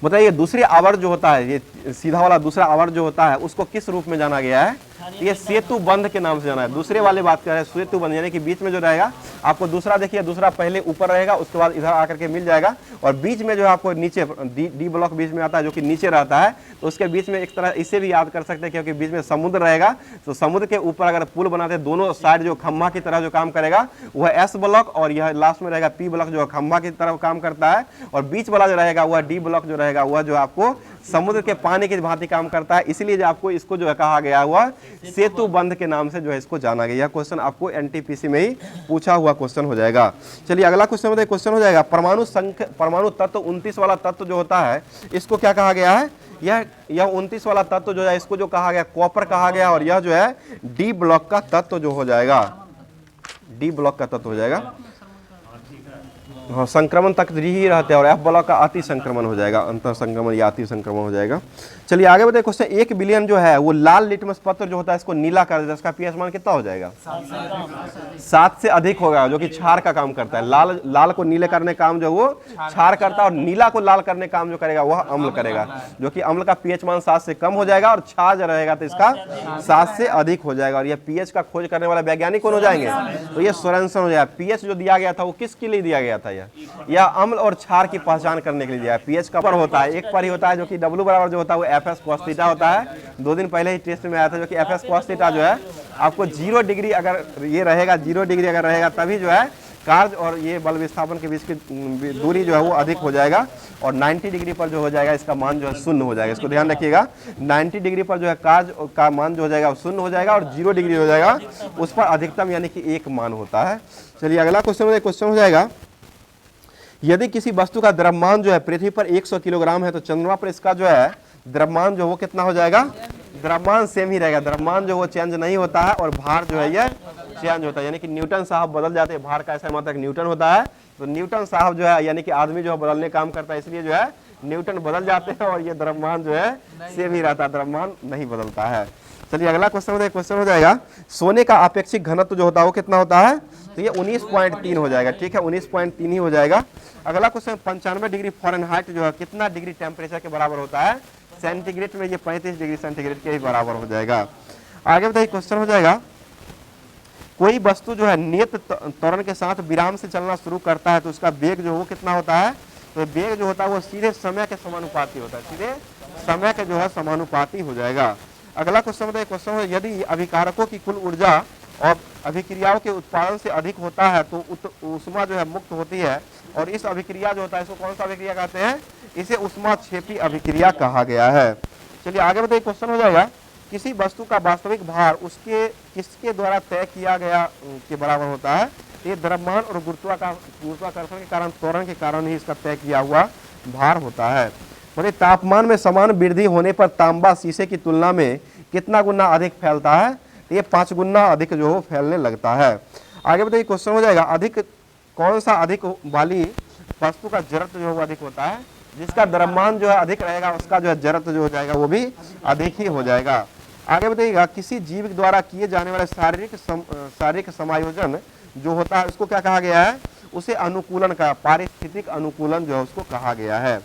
बताइए दूसरी आवर्त जो होता है, ये सीधा वाला दूसरा आवर्त जो होता है उसको किस रूप में जाना गया है, ये सेतु बंध के नाम से जाना है। दूसरे वाले बात कर रहे हैं सेतु बंध, यानी कि बीच में जो रहेगा आपको दूसरा, देखिए दूसरा पहले ऊपर रहेगा, उसके बाद इधर आकर के मिल जाएगा, और बीच में जो है आपको नीचे डी ब्लॉक बीच में आता है जो कि नीचे रहता है, तो उसके बीच में एक तरह इसे भी याद कर सकते हैं क्योंकि बीच में समुद्र रहेगा, तो समुद्र के ऊपर अगर पुल बनाते हैं दोनों साइड जो खंभा की तरह जो काम करेगा वह S ब्लॉक, और यह लास्ट में रहेगा P ब्लॉक जो खंभा की तरह काम करता है, और बीच वाला जो रहेगा वह D ब्लॉक जो रहेगा वह जो आपको समुद्र के पानी की भांति काम करता है। इसलिए जो आपको इसको जो है कहा गया हुआ सेतु बंध के नाम से जो है इसको जाना गया। यह क्वेश्चन आपको NTPC में ही पूछा हुआ क्वेश्चन हो जाएगा। चलिए अगला क्वेश्चन बताइए, क्वेश्चन हो जाएगा परमाणु तत्व 29 वाला तत्व जो होता है इसको क्या कहा गया है, यह 29 वाला तत्व जो है इसको जो कहा गया कॉपर कहा गया, और यह जो है D ब्लॉक का तत्व जो हो जाएगा, D ब्लॉक का तत्व हो जाएगा। हाँ, संक्रमण तक ही रहते हैं, और F ब्लॉक का अति संक्रमण हो जाएगा, अंतर संक्रमण या अति संक्रमण हो जाएगा। चलिए आगे बताइए, क्वेश्चन 1 बिलियन जो है वो लाल लिटमस पत्र जो होता है इसको नीला कर देता है, इसका pH मान कितना हो जाएगा, 7 से अधिक होगा, जो कि क्षार का काम करता है। लाल को नीले करने का काम जो वो क्षार करता है, और नीला को लाल करने का काम जो करेगा वह अम्ल करेगा, जो कि अम्ल का pH मान 7 से कम हो जाएगा, और क्षार जो रहेगा तो इसका 7 से अधिक हो जाएगा। और यह pH का खोज करने वाला वैज्ञानिक कौन हो जाएंगे, तो ये सोरेनसन हो जाएगा। pH जो दिया गया था वो किसके लिए दिया गया था, यह अम्ल और क्षार की पहचान करने के लिए दिया है। pH का पर होता है, एक पर ही होता है, जो कि W बराबर जो होता है वो FS cos थीटा होता है। 2 दिन पहले ही टेस्ट में आया था, जो कि FS cos थीटा जो है आपको 0 डिग्री अगर ये रहेगा, 0 डिग्री अगर रहेगा तभी जो है कार्य और ये बल विस्थापन के बीच की दूरी जो है वो अधिक हो जाएगा, और 90 डिग्री पर जो हो जाएगा इसका मान जो है शून्य हो जाएगा। इसको ध्यान रखिएगा, 90 डिग्री पर जो है कार्य का मान जो हो जाएगा शून्य हो जाएगा, और 0 डिग्री हो जाएगा उस पर अधिकतम यानी कि 1 मान होता है। चलिए अगला क्वेश्चन हो जाएगा, यदि किसी वस्तु का द्रव्यमान जो है पृथ्वी पर 100 किलोग्राम है तो चंद्रमा पर इसका जो है द्रव्यमान जो वो कितना हो जाएगा, द्रव्यमान सेम ही रहेगा, द्रव्यमान जो वो चेंज नहीं होता है, और भार जो है ये चेंज होता है, यानी कि न्यूटन साहब बदल जाते हैं। भार का ऐसा मतलब न्यूटन होता है, तो न्यूटन साहब जो है यानी कि आदमी जो है बदलने काम करता है, इसलिए जो है न्यूटन बदल जाते हैं, और ये द्रव्यमान जो है सेम ही रहता है, द्रव्यमान नहीं बदलता है। चलिए अगला क्वेश्चन हो जाएगा, सोने का अपेक्षिक घनत्व जो होता है वो कितना होता है, तो ये 19.3 हो जाएगा, ठीक है, 19.3 ही हो जाएगा। अगला क्वेश्चन 95 डिग्री फ़ारेनहाइट जो है कितना डिग्री टेम्परेचर के बराबर होता है, सेंटीग्रेड में ये 35 डिग्री सेंटीग्रेड के ही बराबर हो जाएगा। आगे बताइए क्वेश्चन हो जाएगा, कोई वस्तु जो है नियत त्वरण के साथ विराम से चलना शुरू करता है तो उसका वेग जो है वो कितना होता है, तो वेग जो होता है वो सीधे समय के समानुपाती होता है, सीधे समय के जो है समानुपाती हो जाएगा। अगला क्वेश्चन बताइए, क्वेश्चन है यदि अभिकारकों की कुल ऊर्जा और अभिक्रियाओं के उत्पादन से अधिक होता है तो ऊष्मा जो है मुक्त होती है, और इस अभिक्रिया जो होता है इसको कौन सा अभिक्रिया कहते हैं, इसे ऊष्माक्षेपी अभिक्रिया कहा गया है। चलिए आगे बताइए, क्वेश्चन हो जाएगा, किसी वस्तु का वास्तविक भार उसके किसके द्वारा तय किया गया के बराबर होता है, ये द्रव्यमान और गुरुत्वाकर्षण के कारण, त्वरण के कारण ही इसका तय किया हुआ भार होता है। मतलब तापमान में समान वृद्धि होने पर तांबा शीशे की तुलना में कितना गुना अधिक फैलता है, ये 5 गुना अधिक जो है फैलने लगता है। आगे बताइए क्वेश्चन हो जाएगा, अधिक कौन सा अधिक वाली वस्तु का जड़त्व जो है अधिक होता है, जिसका द्रव्यमान जो है अधिक रहेगा उसका जो है जड़त्व जो हो जाएगा वो भी अधिक ही हो जाएगा। आगे बताइएगा, किसी जीव द्वारा किए जाने वाले शारीरिक समायोजन जो होता है उसको क्या कहा गया है, उसे अनुकूलन का, पारिस्थितिक अनुकूलन जो है उसको कहा गया है।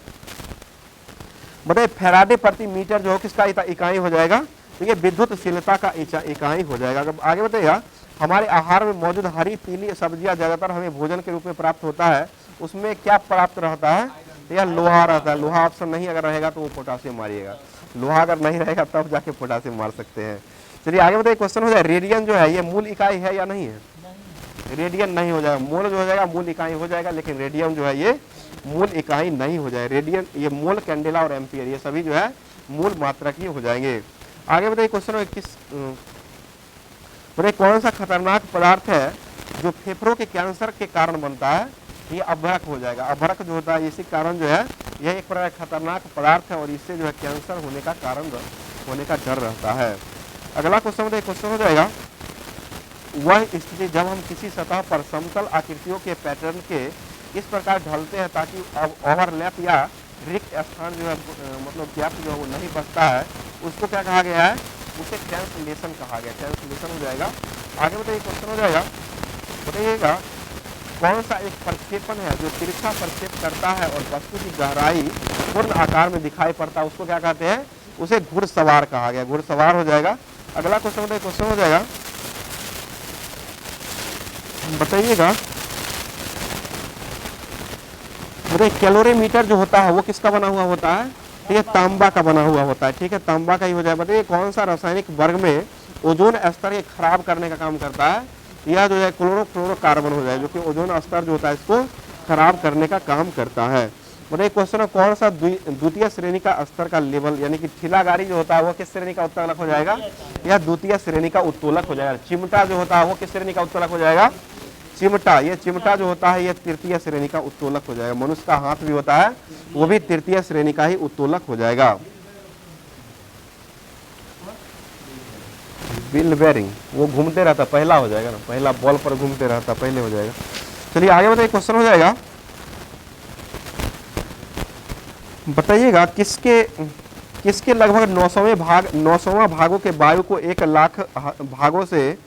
बताइए फैराडे प्रति मीटर जो है किसका इकाई हो जाएगा, तो ये विद्युतशीलता का इकाई हो जाएगा। आगे बताइएगा, हमारे आहार में मौजूद हरी पीली सब्जियां ज्यादातर हमें भोजन के रूप में प्राप्त होता है, उसमें क्या प्राप्त रहता है, यह लोहा रहता है। लोहा ऑप्शन नहीं अगर रहेगा तो वो पोटासियम मारिएगा, लोहा अगर नहीं रहेगा तब जाके पोटासियम मार सकते हैं। चलिए आगे बताइए, क्वेश्चन हो जाए, रेडियन जो है ये मूल इकाई है या नहीं है, रेडियन नहीं हो जाएगा, मोल जो हो जाएगा मूल इकाई हो जाएगा, लेकिन रेडियन जो है ये मूल इकाई नहीं हो जाए। रेडियन ये मोल, कैंडेला और एम्पियर ये सभी जो है मूल मात्रक ही हो जाएंगे। आगे बताइए क्वेश्चन है, बताइए कौन सा खतरनाक पदार्थ है जो फेफड़ों के कैंसर के कारण बनता है, ये अभ्रक हो जाएगा। अभ्रक जो होता है इसी कारण जो है यह एक प्रकार खतरनाक पदार्थ है और इससे जो है कैंसर होने का कारण होने का डर रहता है। अगला क्वेश्चन बताइए, क्वेश्चन हो जाएगा, वह स्थिति जब हम किसी सतह पर समतल आकृतियों के पैटर्न के इस प्रकार ढलते हैं ताकि अब ओवरलैप या रिक्त स्थान जो है मतलब गैप जो है वो नहीं बचता है, उसको क्या कहा गया है, उसे ट्रांसलेशन कहा गया, ट्रांसलेशन हो जाएगा। आगे बताइए क्वेश्चन हो जाएगा, बताइएगा कौन सा एक प्रक्षेपण है जो तिरछा प्रक्षेप करता है और वस्तु की गहराई पूर्ण आकार में दिखाई पड़ता है, उसको क्या कहते हैं, उसे घुड़सवार कहा गया, घुड़सवार हो जाएगा। अगला क्वेश्चन बताइए, क्वेश्चन हो जाएगा, बताइएगा कैलोरीमीटर जो होता है वो किसका बना हुआ होता है, ये तांबा का बना हुआ होता है, ठीक है, तांबा का ही हो जाए। बताइए कौन सा रासायनिक वर्ग में ओजोन स्तर के खराब करने का काम करता है, यह जो है क्लोरोफ्लोरोकार्बन हो जाए, जो कि ओजोन स्तर जो होता है इसको खराब करने का काम करता है। बताइए क्वेश्चन है, कौन सा द्वितीय श्रेणी का स्तर का लेवल यानी कि ठिलागारी जो होता है वो किस श्रेणी का उत्तोलक हो जाएगा, यह द्वितीय श्रेणी का उत्तोलक हो जाएगा। चिमटा जो होता है वो किस श्रेणी का उत्तोलक हो जाएगा, चिमटा, ये चिमटा जो होता है ये तृतीय श्रेणी का उत्तोलक हो जाएगा। मनुष्य का हाथ भी होता है वो भी तृतीय श्रेणी का ही उत्तोलक हो जाएगा। बिल बेरिंग वो घूमते रहता, पहला हो जाएगा ना, पहला बॉल पर घूमते रहता, पहले हो जाएगा। चलिए आगे बताइए, क्वेश्चन हो जाएगा, बताइएगा किसके लगभग 900वां भागों के वायु को 1 लाख भागों से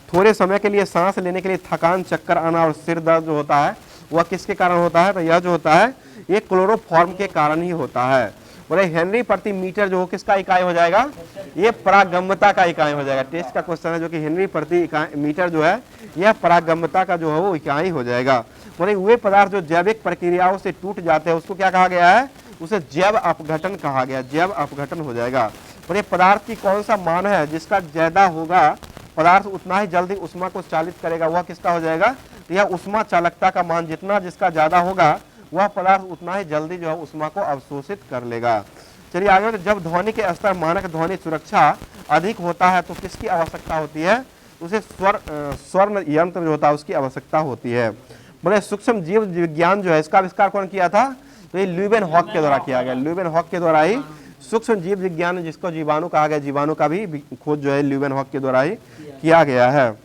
थोड़े समय के लिए सांस लेने के लिए थकान, चक्कर आना और सिर दर्द जो होता है वह किसके कारण होता है, तो यह जो होता है ये क्लोरोफॉर्म के कारण ही होता है। बोले हेनरी प्रति मीटर जो किसका इकाई हो जाएगा, ये परागम्यता का इकाई हो जाएगा। टेस्ट का क्वेश्चन है जो कि हेनरी प्रति मीटर जो है यह परागम्यता का जो है वो इकाई हो जाएगा। बोले वे पदार्थ जो जैविक प्रक्रियाओं से टूट जाते हैं उसको क्या कहा गया है, उसे जैव अपघटन कहा गया, जैव अपघटन हो जाएगा। बोले पदार्थ की कौन सा मान है जिसका ज्यादा होगा पदार्थ उतना ही जल्दी उष्मा को चालित करेगा, वह किसका हो जाएगा, तो यह उष्मा चालकता का मान जितना जिसका ज्यादा होगा वह पदार्थ उतना ही जल्दी जो है उष्मा को अवशोषित कर लेगा। चलिए आगे, जब ध्वनि के स्तर मानक ध्वनि सुरक्षा अधिक होता है तो किसकी आवश्यकता होती है, उसे स्वर्ण यंत्र जो होता है उसकी आवश्यकता होती है। बोले सूक्ष्म जीव विज्ञान जो है इसका आविष्कार कौन किया था, तो ये ल्यूवेनहॉक के द्वारा किया गया, ल्यूवेनहॉक के द्वारा ही सूक्ष्म जीव विज्ञान जिसको जीवाणु कहा गया, जीवाणु का भी खोज जो है ल्यूवेनहॉक के द्वारा ही किया गया है।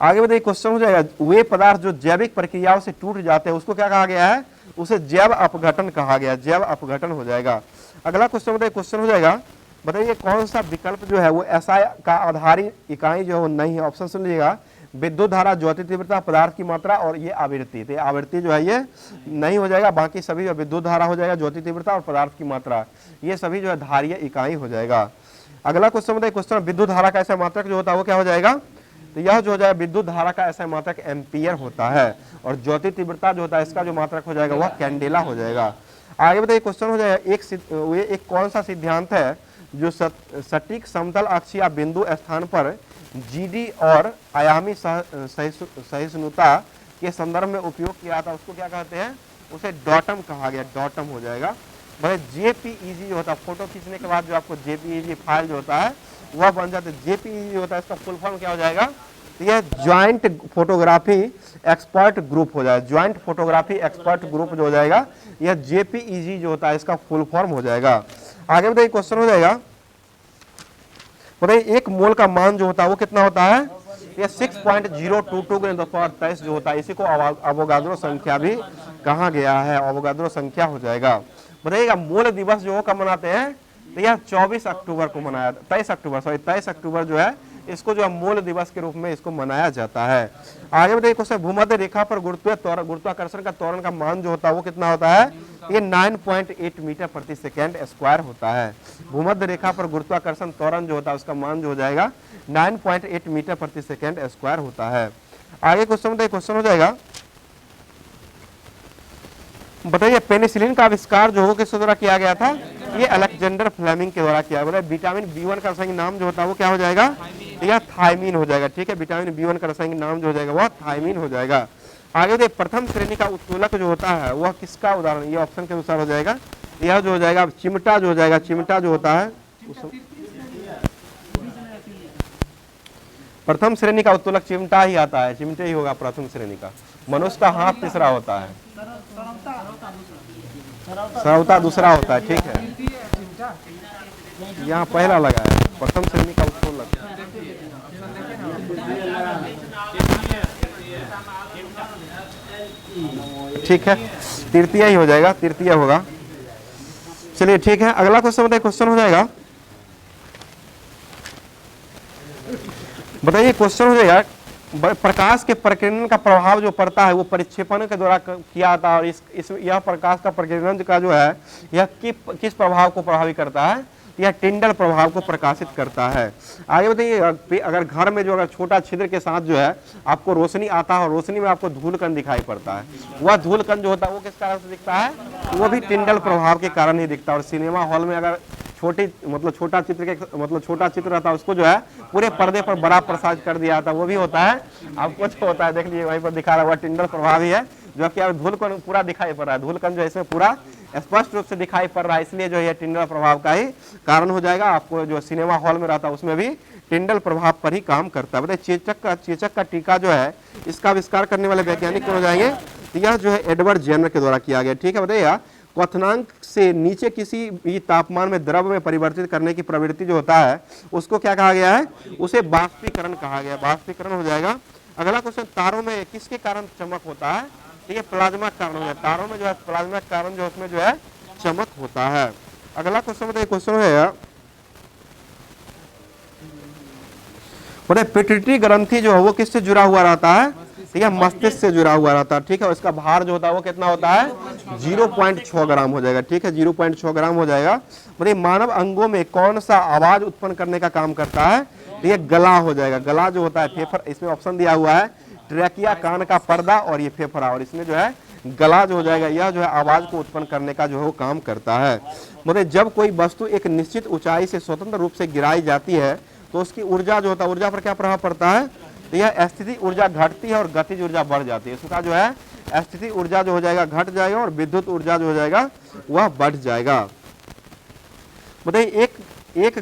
आगे बताइए, क्वेश्चन हो जाएगा, वे पदार्थ जो जैविक प्रक्रियाओं से टूट जाते हैं उसको क्या कहा गया है, उसे जैव अपघटन कहा गया, जैव अपघटन हो जाएगा। अगला क्वेश्चन बताइए, क्वेश्चन हो जाएगा, बताइए कौन सा विकल्प जो है वो एसआई का आधारी इकाई जो है वो नहीं है। ऑप्शन सुन लीजिएगा, विद्युत धारा, ज्योति तीव्रता, पदार्थ की मात्रा और ये आवृत्ति। तो आवृत्ति जो है ये नहीं हो जाएगा, बाकी सभी जो विद्युत धारा हो जाएगा, ज्योति तीव्रता और पदार्थ की मात्रा ये सभी जो है धारीय इकाई हो जाएगा। अगला क्वेश्चन बताइए, क्वेश्चन विद्युत धारा का ऐसा मात्रक जो होता है वो क्या हो जाएगा, तो यह जो हो जाएगा विद्युत धारा का ऐसा मात्रक एम्पियर होता है, और ज्योति तीव्रता जो होता है इसका जो मात्रक हो जाएगा वह कैंडेला हो जाएगा। आगे बताइए क्वेश्चन हो जाएगा, एक कौन सा सिद्धांत है जो सटीक समतल अक्ष या बिंदु स्थान पर जीडी और आयामी सहिष्णुता के संदर्भ में उपयोग किया था, उसको क्या कहते हैं, उसे डॉटम कहा गया, डॉटम हो जाएगा। भाई जेपीईजी जो होता है, फोटो खींचने के बाद जो आपको जेपीईजी फाइल जो होता है वह बन जाता है। जेपीईजी होता है इसका फुल फॉर्म क्या हो जाएगा, तो यह ज्वाइंट फोटोग्राफी एक्सपर्ट ग्रुप हो जाएगा, ज्वाइंट फोटोग्राफी एक्सपर्ट ग्रुप जो हो जाएगा यह जेपीईजी जो होता है इसका फुल फॉर्म हो जाएगा। आगे बताइए क्वेश्चन हो जाएगा, बताइए एक मोल का मान जो होता है वो कितना होता है, यह 6.022 जो होता है, इसी को अवोगाद्रो संख्या भी कहा गया है, अवोगाद्रो संख्या हो जाएगा। बताइएगा मोल दिवस जो कब मनाते हैं, तो यह 24 अक्टूबर को मनाया, 23 अक्टूबर जो है इसको जो है मोल दिवस के रूप में इसको मनाया जाता है। आगे बताइए क्वेश्चन, भूमध्य रेखा पर गुरुत्वाकर्षण का त्वरण का मान जो होता है वो कितना होता है, ये 9.8 मीटर प्रति सेकेंड स्क्वायर होता है। भूमध्य रेखा पर गुरुत्वाकर्षण त्वरण जो होता है उसका मान जो हो जाएगा 9.8 मीटर प्रति सेकेंड स्क्वायर होता है। आगे क्वेश्चन बताइए, क्वेश्चन हो जाएगा, बताइए पेनिसिलिन का आविष्कार जो हो किस द्वारा किया गया था, ये अलेक्जेंडर फ्लेमिंग के द्वारा किया गया। विटामिन B1 का रासायनिक नाम जो होता है वो क्या हो जाएगा, यह थायमीन हो जाएगा, ठीक है। विटामिन B1 का रासायनिक नाम जो हो जाएगा वह थायमीन हो जाएगा। आगे देखिए प्रथम श्रेणी का उत्तोलक जो होता है वह किसका उदाहरण, ये ऑप्शन के अनुसार हो जाएगा, यह जो हो जाएगा चिमटा जो हो जाएगा, चिमटा जो होता है प्रथम श्रेणी का उत्तोलक चिमटा ही आता है, चिमटे ही होगा प्रथम श्रेणी का। मनुष्य का हाथ तीसरा होता है, सरवता दूसरा होता है, ठीक है। यहाँ पहला लगा है प्रथम श्रेणी का उत्तोलक, ठीक है, तृतीय ही हो जाएगा, तृतीय होगा। चलिए ठीक है, अगला क्वेश्चन बताइए, क्वेश्चन हो जाएगा, बताइए क्वेश्चन हो जाएगा, प्रकाश के प्रकीर्णन का प्रभाव जो पड़ता है वो परिक्षेपण के द्वारा किया जाता है, और यह प्रकाश का प्रकीर्णन का जो है यह किस प्रभाव को प्रभावित करता है, यह टिंडल प्रभाव को प्रकाशित करता है। आगे बताइए, अगर घर में जो अगर छोटा छिद्र के साथ जो है आपको रोशनी आता है और रोशनी में आपको धूलकण दिखाई पड़ता है, वह धूलकण जो होता है वो किस कारण से दिखता है, वो भी टिंडल प्रभाव के कारण ही दिखता है। और सिनेमा हॉल में अगर छोटा चित्र रहता है उसको जो है पूरे पर्दे पर बड़ा प्रसाद कर दिया जाता है, वो भी होता है आपको जो होता है, देख लीजिए वहीं पर दिखा रहा है, वह टिंडल प्रभाव ही है, जो कि धूलकण पूरा दिखाई पड़ रहा है, धूलकण जो है इसमें पूरा स्पष्ट रूप से दिखाई पड़ रहा है, इसलिए जो है टिंडल प्रभाव का ही कारण हो जाएगा। आपको जो सिनेमा हॉल में रहता है उसमें भी टिंडल प्रभाव पर ही काम करता है। बताइए चेचक का टीका जो है इसका आविष्कार करने वाले वैज्ञानिक कौन हो जाएंगे, तो यह जो है एडवर्ड जेनर के द्वारा किया गया, ठीक है। बताइए क्वथनांक से नीचे किसी भी तापमान में द्रव में परिवर्तित करने की प्रवृत्ति जो होता है उसको क्या कहा गया है, उसे बाष्पीकरण कहा गया, बाष्पीकरण हो जाएगा। अगला क्वेश्चन, तारों में किसके कारण चमक होता है, ये प्लाज्मा कारण हो जाए, तारों में जो है प्लाज्मा कारण जो उसमें जो है चमक होता है। अगला क्वेश्चन बताइए, क्वेश्चन है बताइए पिट्यूटरी ग्रंथि जो है वो किससे जुड़ा हुआ रहता है, यह मस्तिष्क से जुड़ा हुआ रहता है, ठीक है। इसका भार जो होता है वो कितना होता है, 0.6 ग्राम हो जाएगा, ठीक है, 0.6 ग्राम हो जाएगा। बताइए मानव अंगों में कौन सा आवाज उत्पन्न करने का काम करता है, तो ये गला हो जाएगा, गला जो होता है फेफर, इसमें ऑप्शन दिया हुआ है ट्रैकिया कान का पर्दा और ये फेफड़ा, और इसमें जो है गला जो हो जाएगा यह जो है आवाज को उत्पन्न करने का जो है वो काम करता है। मतलब जब कोई वस्तु एक निश्चित ऊंचाई से स्वतंत्र रूप से गिराई जाती है तो उसकी ऊर्जा जो होता है, ऊर्जा पर क्या प्रभाव पड़ता है, तो यह स्थिति ऊर्जा घटती है और गतिज ऊर्जा बढ़ जाती है। इसका जो है स्थिति ऊर्जा जो हो जाएगा घट जाएगा और विद्युत ऊर्जा जो हो जाएगा वह बढ़ जाएगा। बताइए एक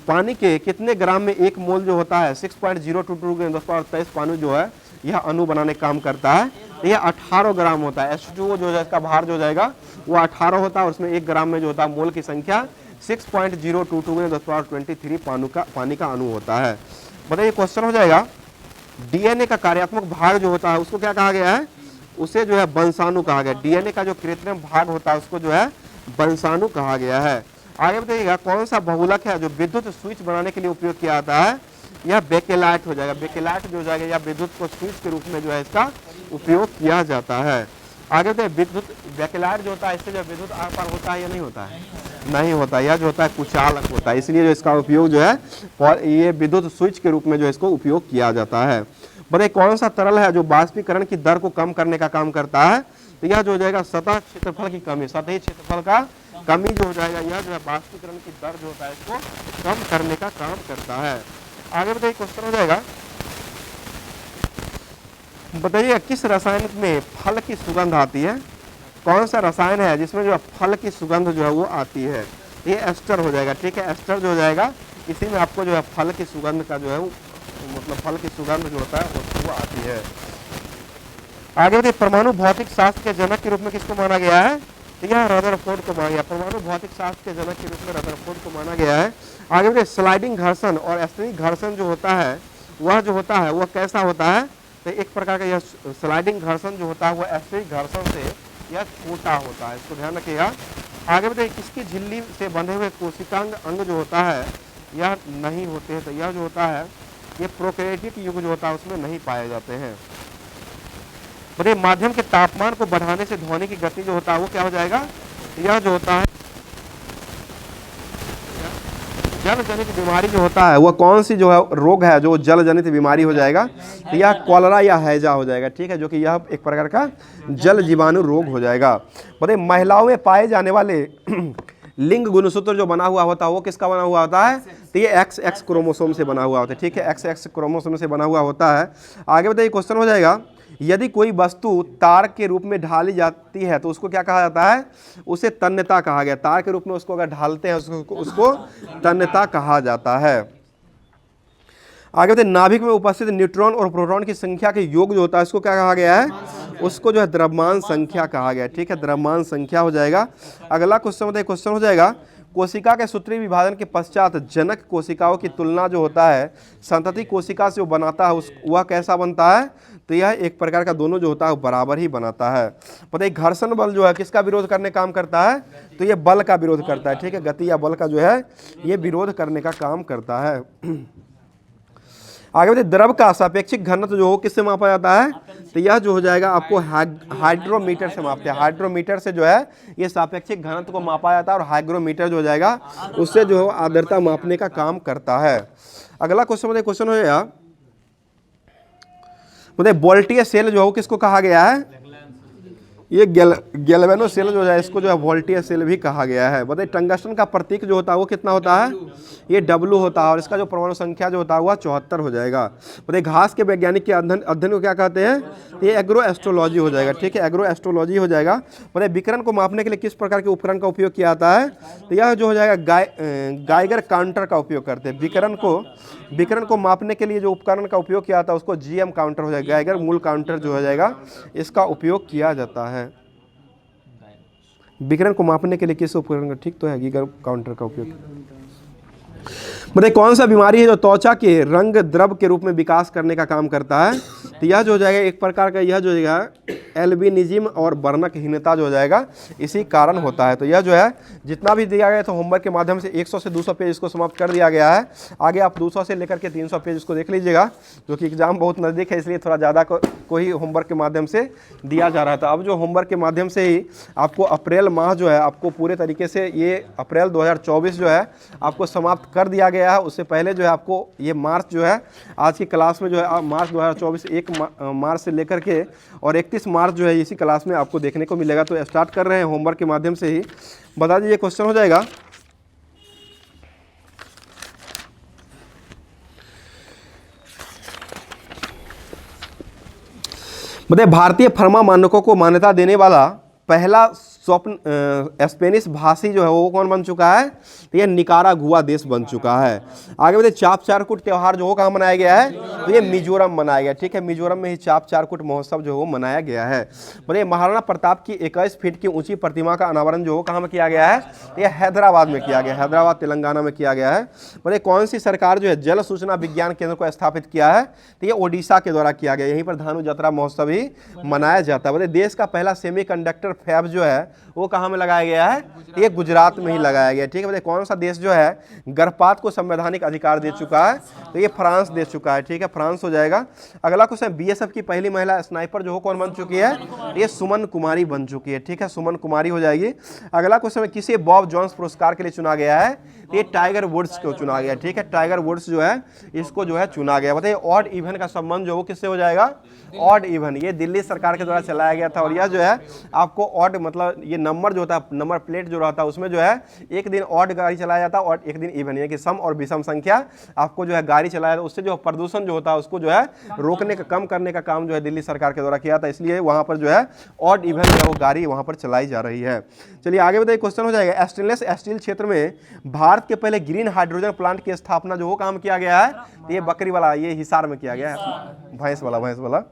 पानी के कितने ग्राम में एक मोल जो होता है, 6.022 पानी जो है यह अणु बनाने काम करता है, यह 18 ग्राम होता है। H2O जो है इसका भार जो हो जाएगा वो 18 होता है और उसमें 1 ग्राम में जो होता है मोल की संख्या 6.022 पानी का अणु होता है। बताइए क्वेश्चन हो जाएगा, डीएनए का कार्यात्मक भाग जो होता है उसको क्या कहा गया है, उसे जो है वंशाणु कहा गया। डीएनए का जो कृत्रिम भाग होता है उसको जो है वंशाणु कहा गया है। आगे बताइएगा कौन सा बहुलक है जो विद्युत स्विच बनाने के लिए उपयोग किया जाता है, यह बेकेलाइट हो जाएगा। बेकेलाइट जो हो जाएगा या विद्युत को स्विच के रूप में जो है इसका उपयोग किया जाता है। आगे तो विद्युत बैकलाइट जो होता है, इससे जो विद्युत आर पार होता है या नहीं होता है? नहीं होता। यह जो होता है कुचालक होता है, इसलिए जो इसका उपयोग जो है और ये विद्युत स्विच के रूप में जो इसको उपयोग किया जाता है। बताइए कौन सा तरल है जो बाष्पीकरण की दर को कम करने का काम करता है? तो यह जो हो जाएगा सतह क्षेत्रफल की कमी, सतही क्षेत्रफल का कमी जो हो जाएगा, यह जो है बाष्पीकरण की दर जो होता है इसको कम करने का काम करता है। आगे बताइए क्वेश्चन हो जाएगा, बताइए किस रसायन में फल की सुगंध आती है? कौन सा रसायन है जिसमें जो है फल की सुगंध जो है वो आती है? ये एस्टर हो जाएगा, ठीक है। एस्टर जो हो जाएगा इसी में आपको जो है फल की सुगंध का जो है मतलब फल की सुगंध जो होता है वो आती है। आगे बताइए परमाणु भौतिक शास्त्र के जनक के रूप में किसको माना गया है? यह रदरफोर्ड को माना गया। परमाणु भौतिक शास्त्र के जनक के रूप में रदरफोर्ड को माना गया है। आगे बताइए स्लाइडिंग घर्षण और एस्थेनिक घर्षण जो होता है वह जो होता है वह कैसा होता है? तो एक प्रकार का यह स्लाइडिंग घर्षण जो होता है वह एस्थेनिक घर्षण से यह छोटा होता है, इसको ध्यान रखिएगा। आगे बताइए किसकी झिल्ली से बंधे हुए कोशिकांग अंग जो होता है यह नहीं होते हैं? तो यह जो होता है ये प्रोकैरियोटिक युग जो होता है उसमें नहीं पाए जाते हैं। बताइए माध्यम के तापमान को बढ़ाने से ध्वनि की गति जो होता है वो क्या हो जाएगा? यह जो होता है जल जनित बीमारी जो होता है वह कौन सी जो है रोग है जो जल जनित बीमारी हो जाएगा? तो यह कॉलरा या हैजा हो जाएगा, ठीक है, जो कि यह एक प्रकार का जल जीवाणु रोग हो जाएगा। बताइए महिलाओं में पाए जाने वाले लिंग गुणसूत्र जो बना हुआ होता है वो किसका बना हुआ होता है? तो ये XX क्रोमोसोम से बना हुआ होता है, ठीक है, XX क्रोमोसोम से बना हुआ होता है। आगे बताइए क्वेश्चन हो जाएगा, यदि कोई वस्तु तार के रूप में ढाली जाती है तो उसको क्या कहा जाता है? उसे तन्यता कहा गया। तार के रूप में उसको अगर ढालते हैं उसको तन्यता कहा जाता है। आगे बताइए नाभिक में उपस्थित न्यूट्रॉन और प्रोटॉन की संख्या के योग जो होता है इसको क्या कहा गया है? उसको जो है द्रव्यमान संख्या कहा गया, ठीक है, द्रव्यमान संख्या हो जाएगा। अगला क्वेश्चन बताइए क्वेश्चन हो जाएगा, कोशिका के सूत्रीय विभाजन के पश्चात जनक कोशिकाओं की तुलना जो होता है संतति कोशिका से वो बनाता है वह कैसा बनता है? तो यह एक प्रकार का दोनों जो होता है वो बराबर ही बनाता है। बताइए घर्षण बल जो है किसका विरोध करने का काम करता है? तो ये बल का विरोध करता है, ठीक है, गति या बल का जो है ये विरोध करने का काम करता है। आगे बताइए द्रव का सापेक्षिक घनत्व जो हो किससे मापा जाता है? तो यह जो हो जाएगा आपको हाइड्रोमीटर से मापते हैं। हाइड्रोमीटर से जो है ये सापेक्षिक घनत्व को मापा जाता है और हाइग्रोमीटर जो हो जाएगा उससे जो है आर्द्रता मापने का काम करता है। अगला क्वेश्चन बताइए क्वेश्चन हो जाएगा, बताइए वोल्टीय सेल जो है किसको कहा गया है? ये गैल्वेनो सेल जो है इसको जो है वोल्टीय सेल भी कहा गया है। बताइए टंगस्टन का प्रतीक जो होता है वो कितना होता है? ये W होता है और इसका जो परमाणु संख्या जो होता है वह 74 हो जाएगा। बताइए घास के वैज्ञानिक के अध्ययन को क्या कहते हैं? ये एग्रो एस्ट्रोलॉजी हो जाएगा, ठीक है, एग्रो एस्ट्रोलॉजी हो जाएगा। बताइए विकिरण को मापने के लिए किस प्रकार के उपकरण का उपयोग किया जाता है? तो यह जो हो जाएगा गाइगर काउंटर का उपयोग करते हैं। विकिरण को मापने के लिए जो उपकरण का उपयोग किया जाता है उसको GM काउंटर हो जाएगा, गाइगर मूल काउंटर जो हो जाएगा इसका उपयोग किया जाता है। विकिरण को मापने के लिए किस उपकरण का? ठीक तो है, गीगर काउंटर का उपयोग। बताइए कौन सा बीमारी है जो त्वचा के रंग द्रव के रूप में विकास करने का काम करता है? तो यह जो हो जाएगा एक प्रकार का यह जो हो जाएगा एल्बिनिज्म और वर्णकहीनता जो हो जाएगा इसी कारण होता है। तो यह जो है जितना भी दिया गया था होमवर्क के माध्यम से 100 से 200 पेज इसको समाप्त कर दिया गया है। आगे आप 200 से लेकर के 300 पेज इसको देख लीजिएगा, जो कि एग्जाम बहुत नज़दीक है इसलिए थोड़ा ज़्यादा को ही होमवर्क के माध्यम से दिया जा रहा था। अब जो होमवर्क के माध्यम से ही आपको अप्रैल माह जो है आपको पूरे तरीके से ये अप्रैल 2024 जो है आपको समाप्त कर दिया गया है। उससे पहले जो है आपको ये मार्च जो है आज की क्लास में जो है मार्च 2024 1 मार्च से लेकर के और 31 मार्च जो है इसी क्लास में आपको देखने को मिलेगा। तो स्टार्ट कर रहे हैं होमवर्क के माध्यम से ही। बता दीजिए क्वेश्चन हो जाएगा, बताइए भारतीय फार्मा मानकों को मान्यता देने वाला पहला स्पेनिश भाषी जो है वो कौन बन चुका है? तो ये निकारागुआ देश बन चुका है। आगे बताइए चाप चारकुट त्यौहार जो हो कहाँ मनाया गया है? तो ये मिजोरम मनाया गया, ठीक है, मिजोरम में ही चाप चारकुट महोत्सव जो है वो मनाया गया है। बताइए महाराणा प्रताप की 21 फीट की ऊंची प्रतिमा का अनावरण जो हो कहाँ में किया गया है? तो ये हैदराबाद में किया गया, हैदराबाद तेलंगाना में किया गया है। बताइए कौन सी सरकार जो है जल सूचना विज्ञान केंद्र को स्थापित किया है? तो ये ओडिशा के द्वारा किया गया, यहीं पर धानु जतरा महोत्सव ही मनाया जाता है। बताइए देश का पहला सेमीकंडक्टर फैब जो है वो कहाँ में लगाया गया है? ये गुजरात में ही लगाया गया, ठीक है। बताइए कौन सा देश जो है गर्भपात को संवैधानिक अधिकार दे चुका है? तो ये फ्रांस दे चुका है, ठीक है, फ्रांस हो जाएगा। अगला क्वेश्चन, बीएसएफ की पहली महिला स्नाइपर जो हो कौन बन चुकी है? ये सुमन कुमारी बन चुकी है, ठीक है, सुमन कुमारी हो जाएगी। अगला क्वेश्चन, किसे बॉब जॉन्स पुरस्कार के लिए चुना गया है? ये टाइगर वुड्स को चुना गया, ठीक है, टाइगर वुड्स जो है इसको जो है चुना गया। बताइए ऑड इवन का संबंध जो वो किससे हो जाएगा? ऑड इवन, ये दिल्ली सरकार के द्वारा चलाया गया था। और यह जो है आपको ऑड मतलब ये नंबर जो होता है, नंबर प्लेट जो रहता है उसमें जो है एक दिन ऑड गाड़ी चलाया जाता है और एक दिन इवन, यानी कि सम और विषम संख्या आपको जो है गाड़ी चलाया जाता है। उससे जो प्रदूषण जो होता है उसको जो है रोकने का, कम करने का काम जो है दिल्ली सरकार के द्वारा किया था, इसलिए वहां पर जो है ऑड इवन जो है वो गाड़ी वहां पर चलाई जा रही है। चलिए आगे बताइए, क्वेश्चन हो जाएगा, स्टेनलेस स्टील क्षेत्र में भारत के पहले ग्रीन हाइड्रोजन प्लांट की स्थापना जो वो काम किया गया है? ये बकरी वाला, ये हिसार में किया गया है, भैंस वाला।